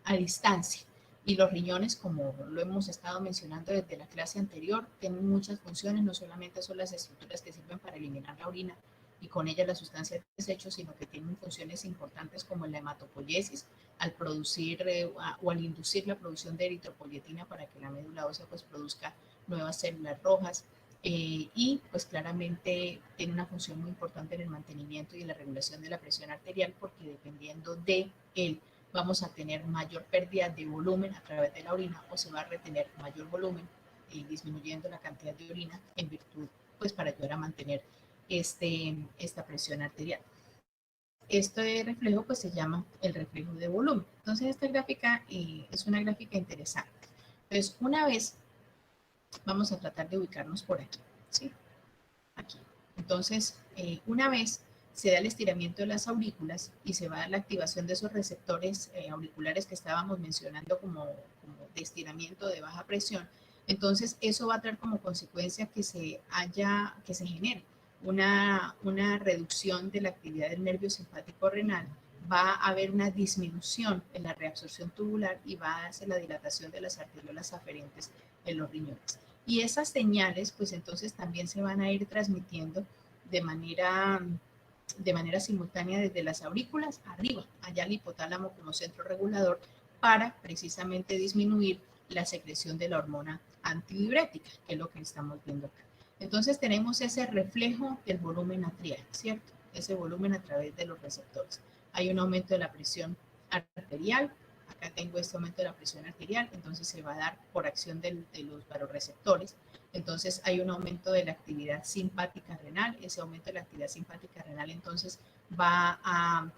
a distancia. Y los riñones, como lo hemos estado mencionando desde la clase anterior, tienen muchas funciones, no solamente son las estructuras que sirven para eliminar la orina y con ella la sustancia de desecho, sino que tienen funciones importantes como la hematopoiesis, al producir o al inducir la producción de eritropoyetina para que la médula ósea pues produzca nuevas células rojas, y pues claramente tiene una función muy importante en el mantenimiento y en la regulación de la presión arterial, porque dependiendo de él vamos a tener mayor pérdida de volumen a través de la orina, o se va a retener mayor volumen disminuyendo la cantidad de orina en virtud, pues para ayudar a mantener esta presión arterial. Este reflejo pues se llama el reflejo de volumen. Entonces esta gráfica es una gráfica interesante. Entonces una vez vamos a tratar de ubicarnos por aquí, ¿sí? Aquí. Entonces una vez se da el estiramiento de las aurículas y se va a dar la activación de esos receptores auriculares que estábamos mencionando como de estiramiento de baja presión, entonces eso va a traer como consecuencia que se genere una reducción de la actividad del nervio simpático renal, va a haber una disminución en la reabsorción tubular y va a hacer la dilatación de las arteriolas aferentes en los riñones. Y esas señales, pues entonces también se van a ir transmitiendo de manera simultánea desde las aurículas arriba, allá al hipotálamo como centro regulador, para precisamente disminuir la secreción de la hormona antidiurética, que es lo que estamos viendo acá. Entonces tenemos ese reflejo del volumen atrial, ¿cierto? Ese volumen a través de los receptores. Hay un aumento de la presión arterial. Acá tengo este aumento de la presión arterial, entonces se va a dar por acción de los vasoreceptores. Entonces hay un aumento de la actividad simpática renal. Ese aumento de la actividad simpática renal entonces va a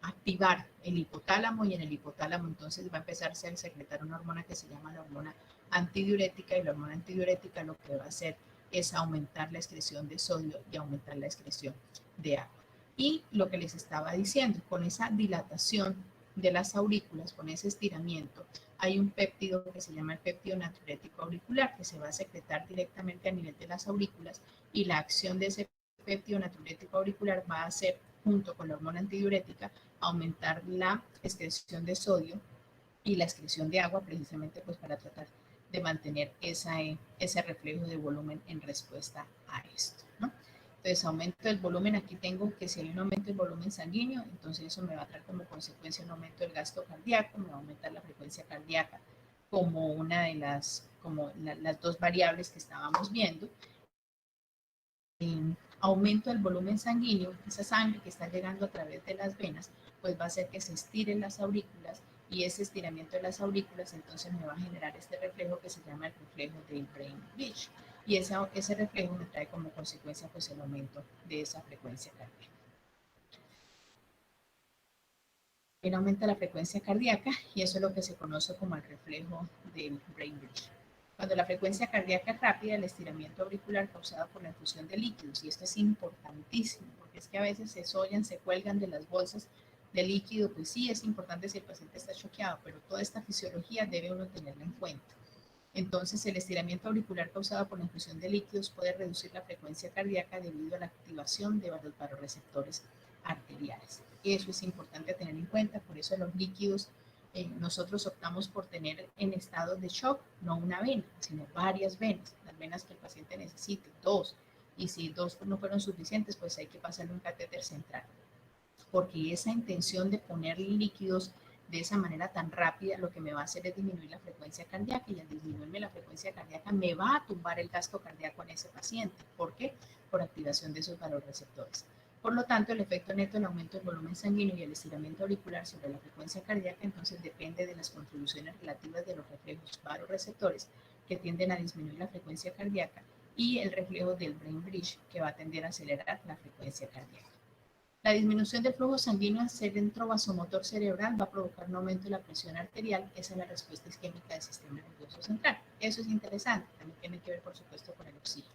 activar el hipotálamo, y en el hipotálamo entonces va a empezarse a secretar una hormona que se llama la hormona antidiurética, y la hormona antidiurética lo que va a hacer es aumentar la excreción de sodio y aumentar la excreción de agua. Y lo que les estaba diciendo, con esa dilatación de las aurículas, con ese estiramiento, hay un péptido que se llama el péptido natriurético auricular, que se va a secretar directamente a nivel de las aurículas, y la acción de ese péptido natriurético auricular va a hacer, junto con la hormona antidiurética, aumentar la excreción de sodio y la excreción de agua, precisamente pues para tratar de mantener ese reflejo de volumen en respuesta a esto, ¿no? Entonces, aumento del volumen, aquí tengo que si hay un aumento del volumen sanguíneo, entonces eso me va a traer como consecuencia un aumento del gasto cardíaco, me va a aumentar la frecuencia cardíaca como una de las dos variables que estábamos viendo. aumento del volumen sanguíneo, esa sangre que está llegando a través de las venas, pues va a hacer que se estiren las aurículas y ese estiramiento de las aurículas entonces me va a generar este reflejo que se llama el reflejo del brain bridge y ese reflejo me trae como consecuencia pues el aumento de esa frecuencia cardíaca. Aumenta la frecuencia cardíaca y eso es lo que se conoce como el reflejo del brain bridge. Cuando la frecuencia cardíaca es rápida, el estiramiento auricular causado por la infusión de líquidos, y esto es importantísimo, porque es que a veces se sollan, se cuelgan de las bolsas de líquido, pues sí, es importante si el paciente está choqueado, pero toda esta fisiología debe uno tenerla en cuenta. Entonces, el estiramiento auricular causado por la infusión de líquidos puede reducir la frecuencia cardíaca debido a la activación de los vasoreceptores arteriales. Eso es importante tener en cuenta, por eso los líquidos nosotros optamos por tener en estado de shock, no una vena, sino varias venas, las venas que el paciente necesite, dos, y si dos no fueron suficientes, pues hay que pasarle un catéter central, porque esa intención de poner líquidos de esa manera tan rápida, lo que me va a hacer es disminuir la frecuencia cardíaca y al disminuirme la frecuencia cardíaca me va a tumbar el gasto cardíaco en ese paciente. ¿Por qué? Por activación de esos vasoreceptores. Por lo tanto, el efecto neto del aumento del volumen sanguíneo y el estiramiento auricular sobre la frecuencia cardíaca entonces depende de las contribuciones relativas de los reflejos vasoreceptores que tienden a disminuir la frecuencia cardíaca y el reflejo del brain bridge que va a tender a acelerar la frecuencia cardíaca. La disminución del flujo sanguíneo al centro vasomotor cerebral va a provocar un aumento de la presión arterial, esa es la respuesta isquémica del sistema nervioso central. Eso es interesante, también tiene que ver por supuesto con el oxígeno,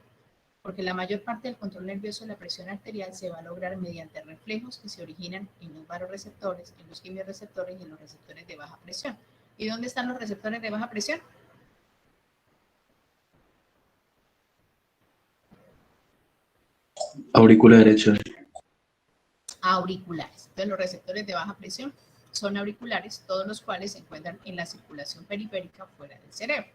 porque la mayor parte del control nervioso de la presión arterial se va a lograr mediante reflejos que se originan en los vasoreceptores, en los quimiorreceptores y en los receptores de baja presión. ¿Y dónde están los receptores de baja presión? Aurícula derecha. Auriculares. Entonces, los receptores de baja presión son auriculares, todos los cuales se encuentran en la circulación periférica fuera del cerebro.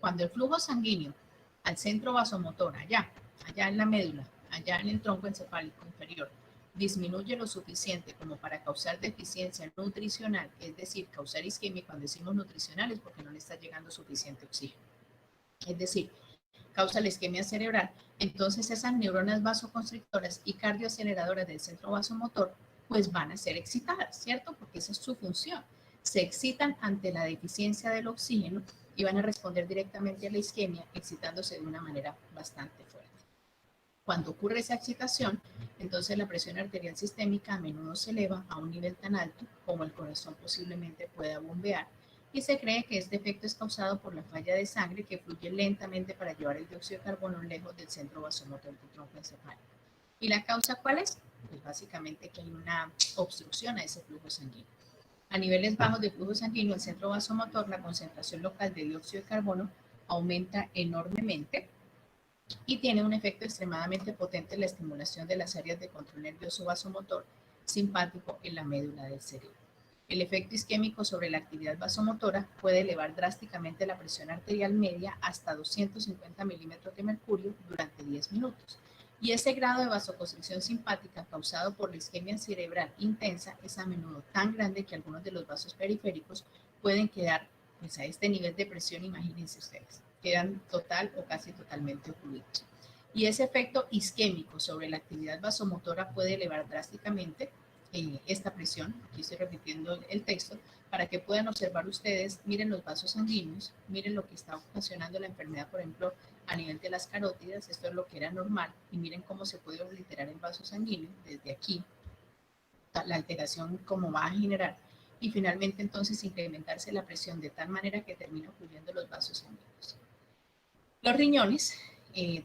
Cuando el flujo sanguíneo al centro vasomotor, allá en la médula, allá en el tronco encefálico inferior, disminuye lo suficiente como para causar deficiencia nutricional, es decir, causar isquemia, cuando decimos nutricional es porque no le está llegando suficiente oxígeno. Es decir, causa la isquemia cerebral, entonces esas neuronas vasoconstrictoras y cardioaceleradoras del centro vasomotor pues van a ser excitadas, ¿cierto? Porque esa es su función. Se excitan ante la deficiencia del oxígeno y van a responder directamente a la isquemia, excitándose de una manera bastante fuerte. Cuando ocurre esa excitación, entonces la presión arterial sistémica a menudo se eleva a un nivel tan alto como el corazón posiblemente pueda bombear, y se cree que este efecto es causado por la falla de sangre que fluye lentamente para llevar el dióxido de carbono lejos del centro vasomotor del tronco encefálico. ¿Y la causa cuál es? Pues básicamente que hay una obstrucción a ese flujo sanguíneo. A niveles bajos de flujo sanguíneo, el centro vasomotor, la concentración local de dióxido de carbono aumenta enormemente y tiene un efecto extremadamente potente en la estimulación de las áreas de control nervioso vasomotor simpático en la médula del cerebro. El efecto isquémico sobre la actividad vasomotora puede elevar drásticamente la presión arterial media hasta 250 milímetros de mercurio durante 10 minutos. Y ese grado de vasoconstricción simpática causado por la isquemia cerebral intensa es a menudo tan grande que algunos de los vasos periféricos pueden quedar pues, a este nivel de presión, imagínense ustedes, quedan total o casi totalmente ocluidos. Y ese efecto isquémico sobre la actividad vasomotora puede elevar drásticamente esta presión. Aquí estoy repitiendo el texto para que puedan observar ustedes, miren los vasos sanguíneos, miren lo que está ocasionando la enfermedad, por ejemplo, a nivel de las carótidas, esto es lo que era normal, y miren cómo se puede obliterar el vaso sanguíneo desde aquí, la alteración cómo va a generar, y finalmente entonces incrementarse la presión de tal manera que termina ocluyendo los vasos sanguíneos. Los riñones,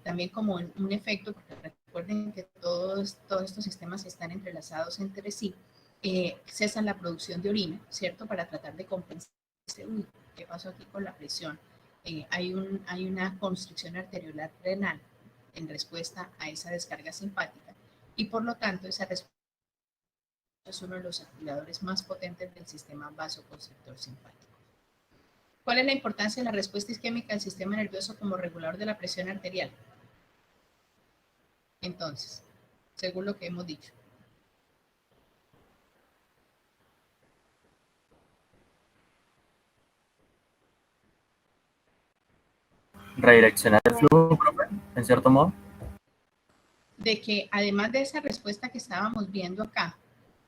también como un efecto, porque recuerden que todos estos sistemas están entrelazados entre sí, cesan la producción de orina, ¿cierto? Para tratar de compensar ¿qué pasó aquí con la presión? Hay una constricción arteriolar renal en respuesta a esa descarga simpática y por lo tanto esa respuesta es uno de los activadores más potentes del sistema vasoconstrictor simpático. ¿Cuál es la importancia de la respuesta isquémica del sistema nervioso como regulador de la presión arterial? Entonces, según lo que hemos dicho. Redireccionar el flujo, profe, en cierto modo. de que además de esa respuesta que estábamos viendo acá,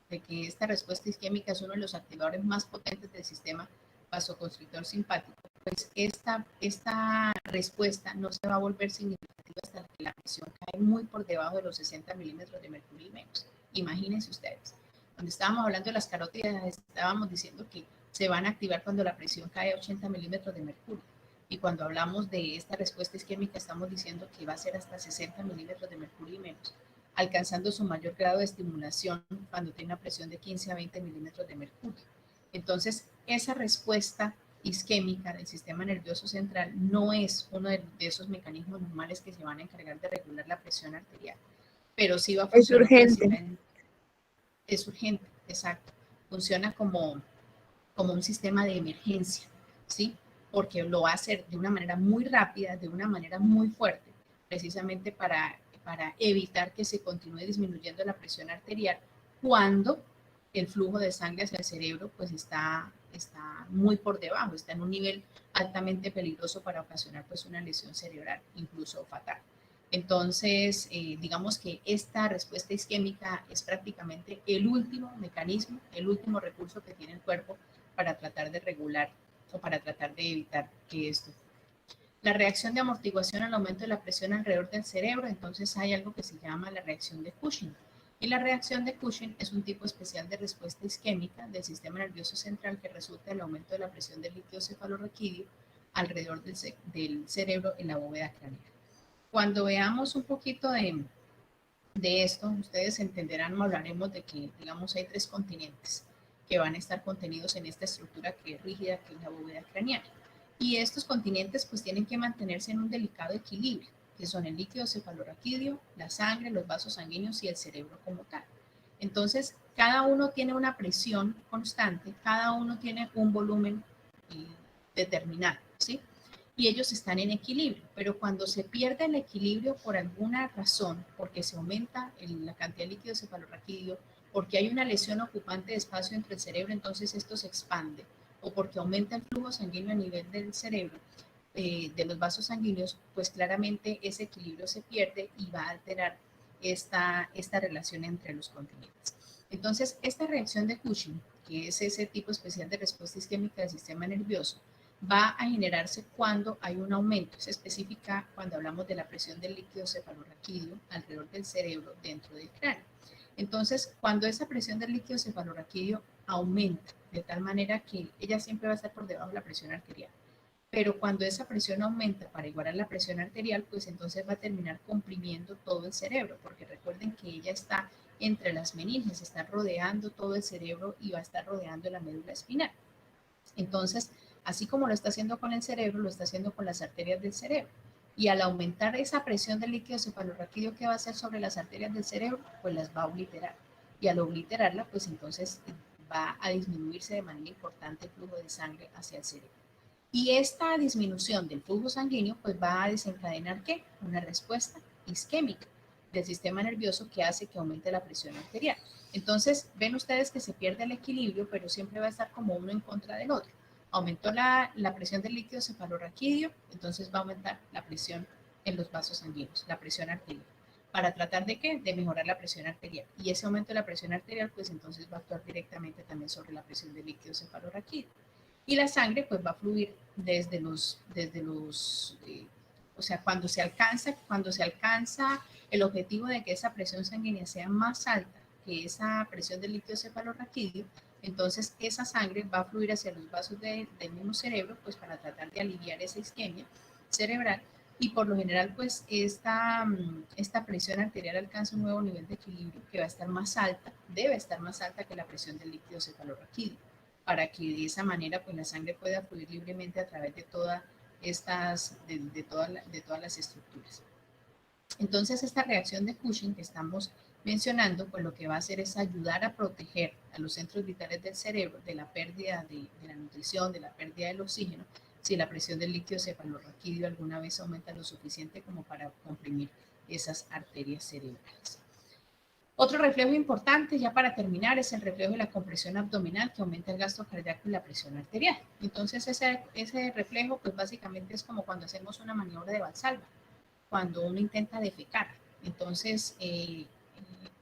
de que esta respuesta isquémica es uno de los activadores más potentes del sistema vasoconstrictor simpático, pues esta respuesta no se va a volver significativa hasta que la presión cae muy por debajo de los 60 milímetros de mercurio y menos. Imagínense ustedes, cuando estábamos hablando de las carótidas, estábamos diciendo que se van a activar cuando la presión cae a 80 milímetros de mercurio. Y cuando hablamos de esta respuesta isquémica, estamos diciendo que va a ser hasta 60 milímetros de mercurio y menos, alcanzando su mayor grado de estimulación cuando tiene una presión de 15 a 20 milímetros de mercurio. Entonces, esa respuesta isquémica del sistema nervioso central no es uno de esos mecanismos normales que se van a encargar de regular la presión arterial, pero sí va a funcionar. Es urgente. Es urgente, exacto. Funciona como un sistema de emergencia, ¿sí? Porque lo va a hacer de una manera muy rápida, de una manera muy fuerte, precisamente para evitar que se continúe disminuyendo la presión arterial cuando el flujo de sangre hacia el cerebro pues está muy por debajo, está en un nivel altamente peligroso para ocasionar pues una lesión cerebral, incluso fatal. Entonces, digamos que esta respuesta isquémica es prácticamente el último mecanismo, el último recurso que tiene el cuerpo para tratar de regular o para tratar de evitar que esto. La reacción de amortiguación al aumento de la presión alrededor del cerebro, entonces hay algo que se llama la reacción de Cushing. Y la reacción de Cushing es un tipo especial de respuesta isquémica del sistema nervioso central que resulta del aumento de la presión del líquido cefalorraquídeo alrededor del cerebro en la bóveda craneal. Cuando veamos un poquito de esto, ustedes entenderán, hablaremos de que, digamos, hay 3 continentes que van a estar contenidos en esta estructura que es rígida, que es la bóveda craneal. Y estos continentes pues tienen que mantenerse en un delicado equilibrio, que son el líquido cefalorraquídeo, la sangre, los vasos sanguíneos y el cerebro como tal. Entonces, cada uno tiene una presión constante, cada uno tiene un volumen determinado, ¿sí? Y ellos están en equilibrio, pero cuando se pierde el equilibrio por alguna razón, porque se aumenta la cantidad de líquido cefalorraquídeo, porque hay una lesión ocupante de espacio entre el cerebro, entonces esto se expande, o porque aumenta el flujo sanguíneo a nivel del cerebro, de los vasos sanguíneos, pues claramente ese equilibrio se pierde y va a alterar esta relación entre los continentes. Entonces, esta reacción de Cushing, que es ese tipo especial de respuesta isquémica del sistema nervioso, va a generarse cuando hay un aumento. Es específica cuando hablamos de la presión del líquido cefalorraquídeo alrededor del cerebro dentro del cráneo. Entonces, cuando esa presión del líquido cefalorraquídeo aumenta de tal manera que ella siempre va a estar por debajo de la presión arterial, pero cuando esa presión aumenta para igualar la presión arterial, pues entonces va a terminar comprimiendo todo el cerebro, porque recuerden que ella está entre las meninges, está rodeando todo el cerebro y va a estar rodeando la médula espinal. Entonces, así como lo está haciendo con el cerebro, lo está haciendo con las arterias del cerebro. Y al aumentar esa presión del líquido cefalorraquídeo, ¿qué va a hacer sobre las arterias del cerebro? Pues las va a obliterar. Y al obliterarla, pues entonces va a disminuirse de manera importante el flujo de sangre hacia el cerebro. Y esta disminución del flujo sanguíneo, pues va a desencadenar ¿qué? Una respuesta isquémica del sistema nervioso que hace que aumente la presión arterial. Entonces, ven ustedes que se pierde el equilibrio, pero siempre va a estar como uno en contra del otro. Aumentó la presión del líquido cefalorraquídeo, entonces va a aumentar la presión en los vasos sanguíneos, la presión arterial. ¿Para tratar de qué? De mejorar la presión arterial. Y ese aumento de la presión arterial, pues entonces va a actuar directamente también sobre la presión del líquido cefalorraquídeo. Y la sangre, pues va a fluir o sea, cuando se alcanza el objetivo de que esa presión sanguínea sea más alta que esa presión del líquido cefalorraquídeo, entonces esa sangre va a fluir hacia los vasos del mismo cerebro, pues para tratar de aliviar esa isquemia cerebral. Y por lo general, pues esta presión arterial alcanza un nuevo nivel de equilibrio que va a estar más alta, debe estar más alta que la presión del líquido cefalorraquídeo, para que de esa manera pues la sangre pueda fluir libremente a través de todas las estructuras. Entonces, esta reacción de Cushing que estamos mencionando, pues lo que va a hacer es ayudar a proteger a los centros vitales del cerebro de la pérdida de la nutrición, de la pérdida del oxígeno, si la presión del líquido cefalorraquídeo alguna vez aumenta lo suficiente como para comprimir esas arterias cerebrales. Otro reflejo importante, ya para terminar, es el reflejo de la compresión abdominal que aumenta el gasto cardíaco y la presión arterial. Entonces, ese reflejo, pues básicamente es como cuando hacemos una maniobra de Valsalva, cuando uno intenta defecar. Entonces,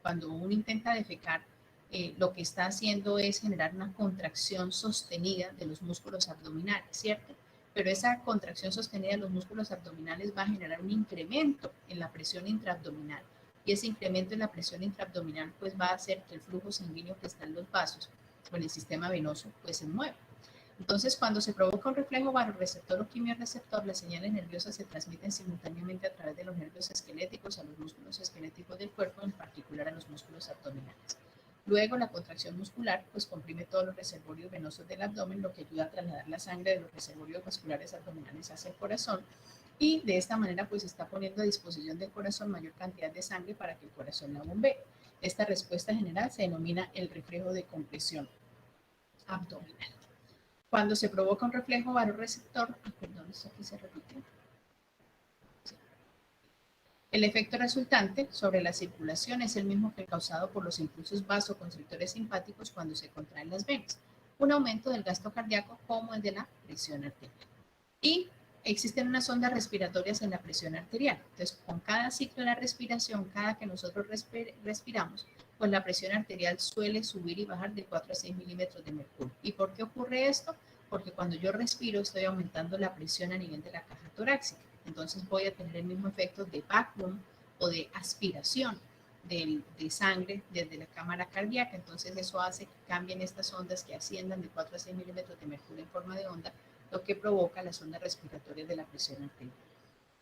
cuando uno intenta defecar, lo que está haciendo es generar una contracción sostenida de los músculos abdominales, ¿cierto? Pero esa contracción sostenida de los músculos abdominales va a generar un incremento en la presión intraabdominal. Y ese incremento en la presión intraabdominal pues va a hacer que el flujo sanguíneo que está en los vasos o en el sistema venoso pues se mueva. Entonces, cuando se provoca un reflejo vasoreceptor o quimiorreceptor, las señales nerviosas se transmiten simultáneamente a través de los nervios esqueléticos a los músculos esqueléticos del cuerpo, en particular a los músculos abdominales. Luego, la contracción muscular pues comprime todos los reservorios venosos del abdomen, lo que ayuda a trasladar la sangre de los reservorios vasculares abdominales hacia el corazón, y de esta manera pues está poniendo a disposición del corazón mayor cantidad de sangre para que el corazón la bombee. Esta respuesta general se denomina el reflejo de compresión abdominal. Cuando se provoca un reflejo vasoreceptor, perdón, esto aquí se repite. Sí. El efecto resultante sobre la circulación es el mismo que el causado por los impulsos vasoconstrictores simpáticos cuando se contraen las venas. Un aumento del gasto cardíaco como el de la presión arterial. Y existen unas ondas respiratorias en la presión arterial. Entonces, con cada ciclo de la respiración, cada que nosotros respiramos, pues la presión arterial suele subir y bajar de 4 a 6 milímetros de mercurio. ¿Y por qué ocurre esto? Porque cuando yo respiro estoy aumentando la presión a nivel de la caja torácica. Entonces voy a tener el mismo efecto de vacuum o de aspiración de sangre desde la cámara cardíaca. Entonces eso hace que cambien estas ondas que asciendan de 4 a 6 milímetros de mercurio en forma de onda, lo que provoca las ondas respiratorias de la presión arterial.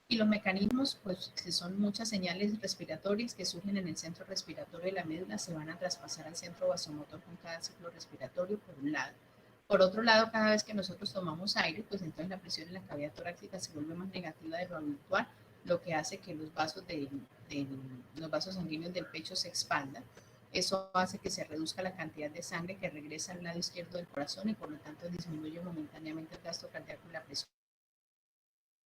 Y los mecanismos, pues que son muchas señales respiratorias que surgen en el centro respiratorio de la médula, se van a traspasar al centro vasomotor con cada ciclo respiratorio por un lado. Por otro lado, cada vez que nosotros tomamos aire, pues entonces la presión en la cavidad torácica se vuelve más negativa de lo habitual, lo que hace que los vasos sanguíneos del pecho se expandan. Eso hace que se reduzca la cantidad de sangre que regresa al lado izquierdo del corazón y por lo tanto disminuye momentáneamente el gasto cardíaco y la presión.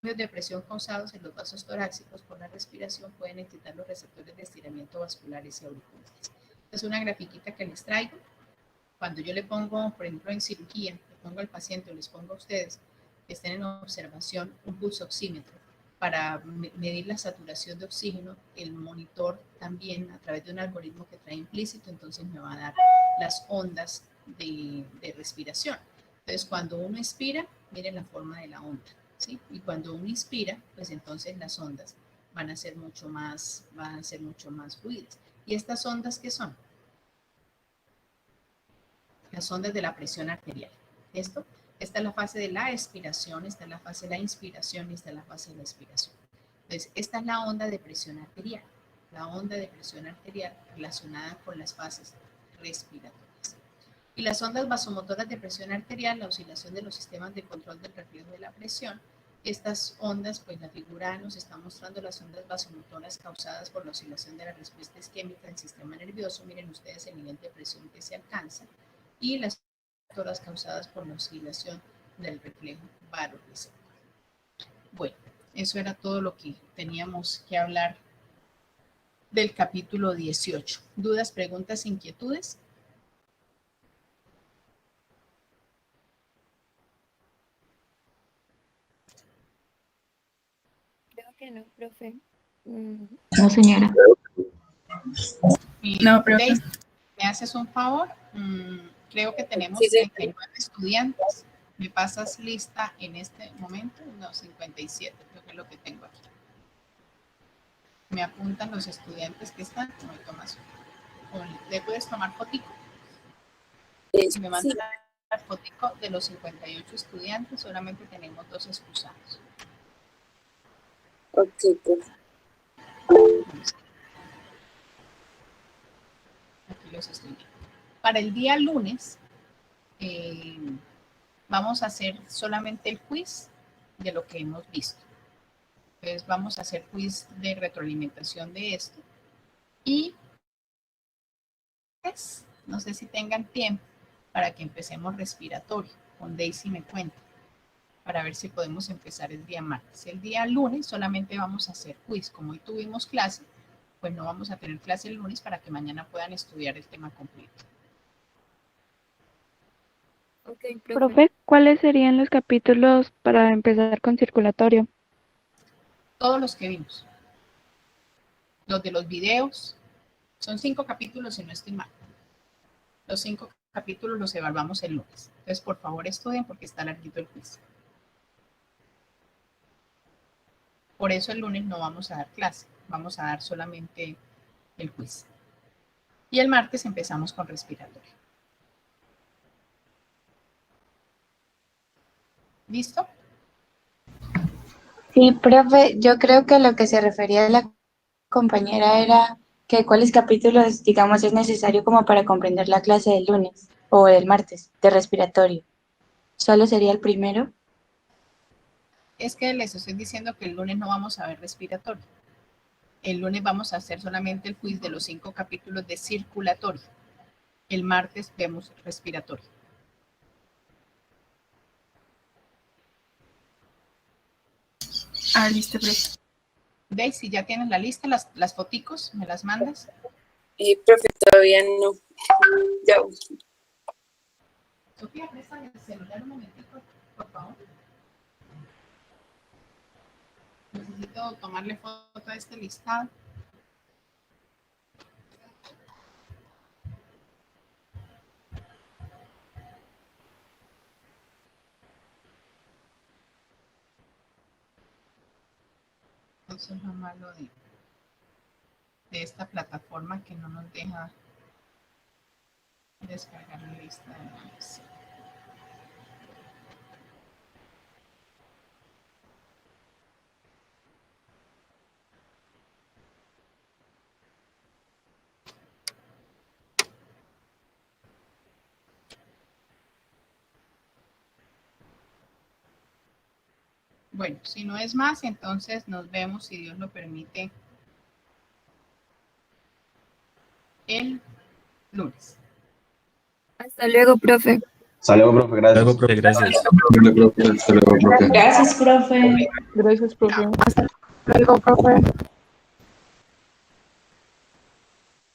Los cambios de presión causados en los vasos torácicos por la respiración pueden excitar los receptores de estiramiento vasculares y auriculares. Es una grafiquita que les traigo. Cuando yo le pongo, por ejemplo, en cirugía, le pongo al paciente o les pongo a ustedes que estén en observación un pulso oxímetro para medir la saturación de oxígeno, el monitor también a través de un algoritmo que trae implícito, entonces me va a dar las ondas de respiración. Entonces, cuando uno expira, miren la forma de la onda, ¿sí? Y cuando uno inspira, pues entonces las ondas van a ser mucho más fluidas. ¿Y estas ondas qué son? Las ondas de la presión arterial. Esta es la fase de la expiración, esta es la fase de la inspiración y esta es la fase de la expiración. Entonces, esta es la onda de presión arterial. La onda de presión arterial relacionada con las fases respiratorias. Y las ondas vasomotoras de presión arterial, la oscilación de los sistemas de control del reflejo de la presión. Estas ondas, pues la figura nos está mostrando las ondas vasomotoras causadas por la oscilación de la respuesta isquémica del sistema nervioso. Miren ustedes el nivel de presión que se alcanza. Y las ondas causadas por la oscilación del reflejo vasoreceptor. Bueno, eso era todo lo que teníamos que hablar del capítulo 18. ¿Dudas, preguntas, inquietudes? Creo que no, profe. No, señora. No, profe. ¿Me haces un favor? Creo que tenemos 39 estudiantes. ¿Me pasas lista en este momento? No, 57, creo que es lo que tengo aquí. Me apuntan los estudiantes que están. No me tomas. ¿Le puedes tomar fotico? Si me mandan la fotico de los 58 estudiantes, solamente tenemos 2 excusados. Ok, profe. Aquí los estoy viendo. Para el día lunes, vamos a hacer solamente el quiz de lo que hemos visto. Entonces vamos a hacer quiz de retroalimentación de esto. Y no sé si tengan tiempo para que empecemos respiratorio. Con Daisy me cuenta, para ver si podemos empezar el día martes. El día lunes solamente vamos a hacer quiz. Como hoy tuvimos clase, pues no vamos a tener clase el lunes para que mañana puedan estudiar el tema completo. Ok, Profe, ¿cuáles serían los capítulos para empezar con circulatorio? Todos los que vimos. los de los videos. Son 5 capítulos si no estoy mal. Los 5 capítulos los evaluamos el lunes. Entonces, por favor, estudien porque está larguito el quiz. Por eso el lunes no vamos a dar clase. Vamos a dar solamente el quiz. Y el martes empezamos con respiratorio. ¿Listo? Sí, profe, yo creo que lo que se refería a la compañera era que cuáles capítulos, digamos, es necesario como para comprender la clase del lunes o del martes de respiratorio. ¿Solo sería el primero? Es que les estoy diciendo que el lunes no vamos a ver respiratorio. El lunes vamos a hacer solamente el quiz de los 5 capítulos de circulatorio. El martes vemos respiratorio. Ah, listo, profe. Daisy, ¿ya tienes la lista? ¿Las foticos? ¿Me las mandas? Profe, todavía no. Ya. Sofía, préstame el celular un momentico, por favor. Necesito tomarle foto a este listado. Eso es lo malo de esta plataforma que no nos deja descargar la lista de análisis. Bueno, si no es más, entonces nos vemos, si Dios lo permite, el lunes. Hasta luego, profe. Hasta luego, profe, gracias. Luego, profe, gracias. Hasta luego, profe. Gracias, profe. Gracias, profe. Luego, profe.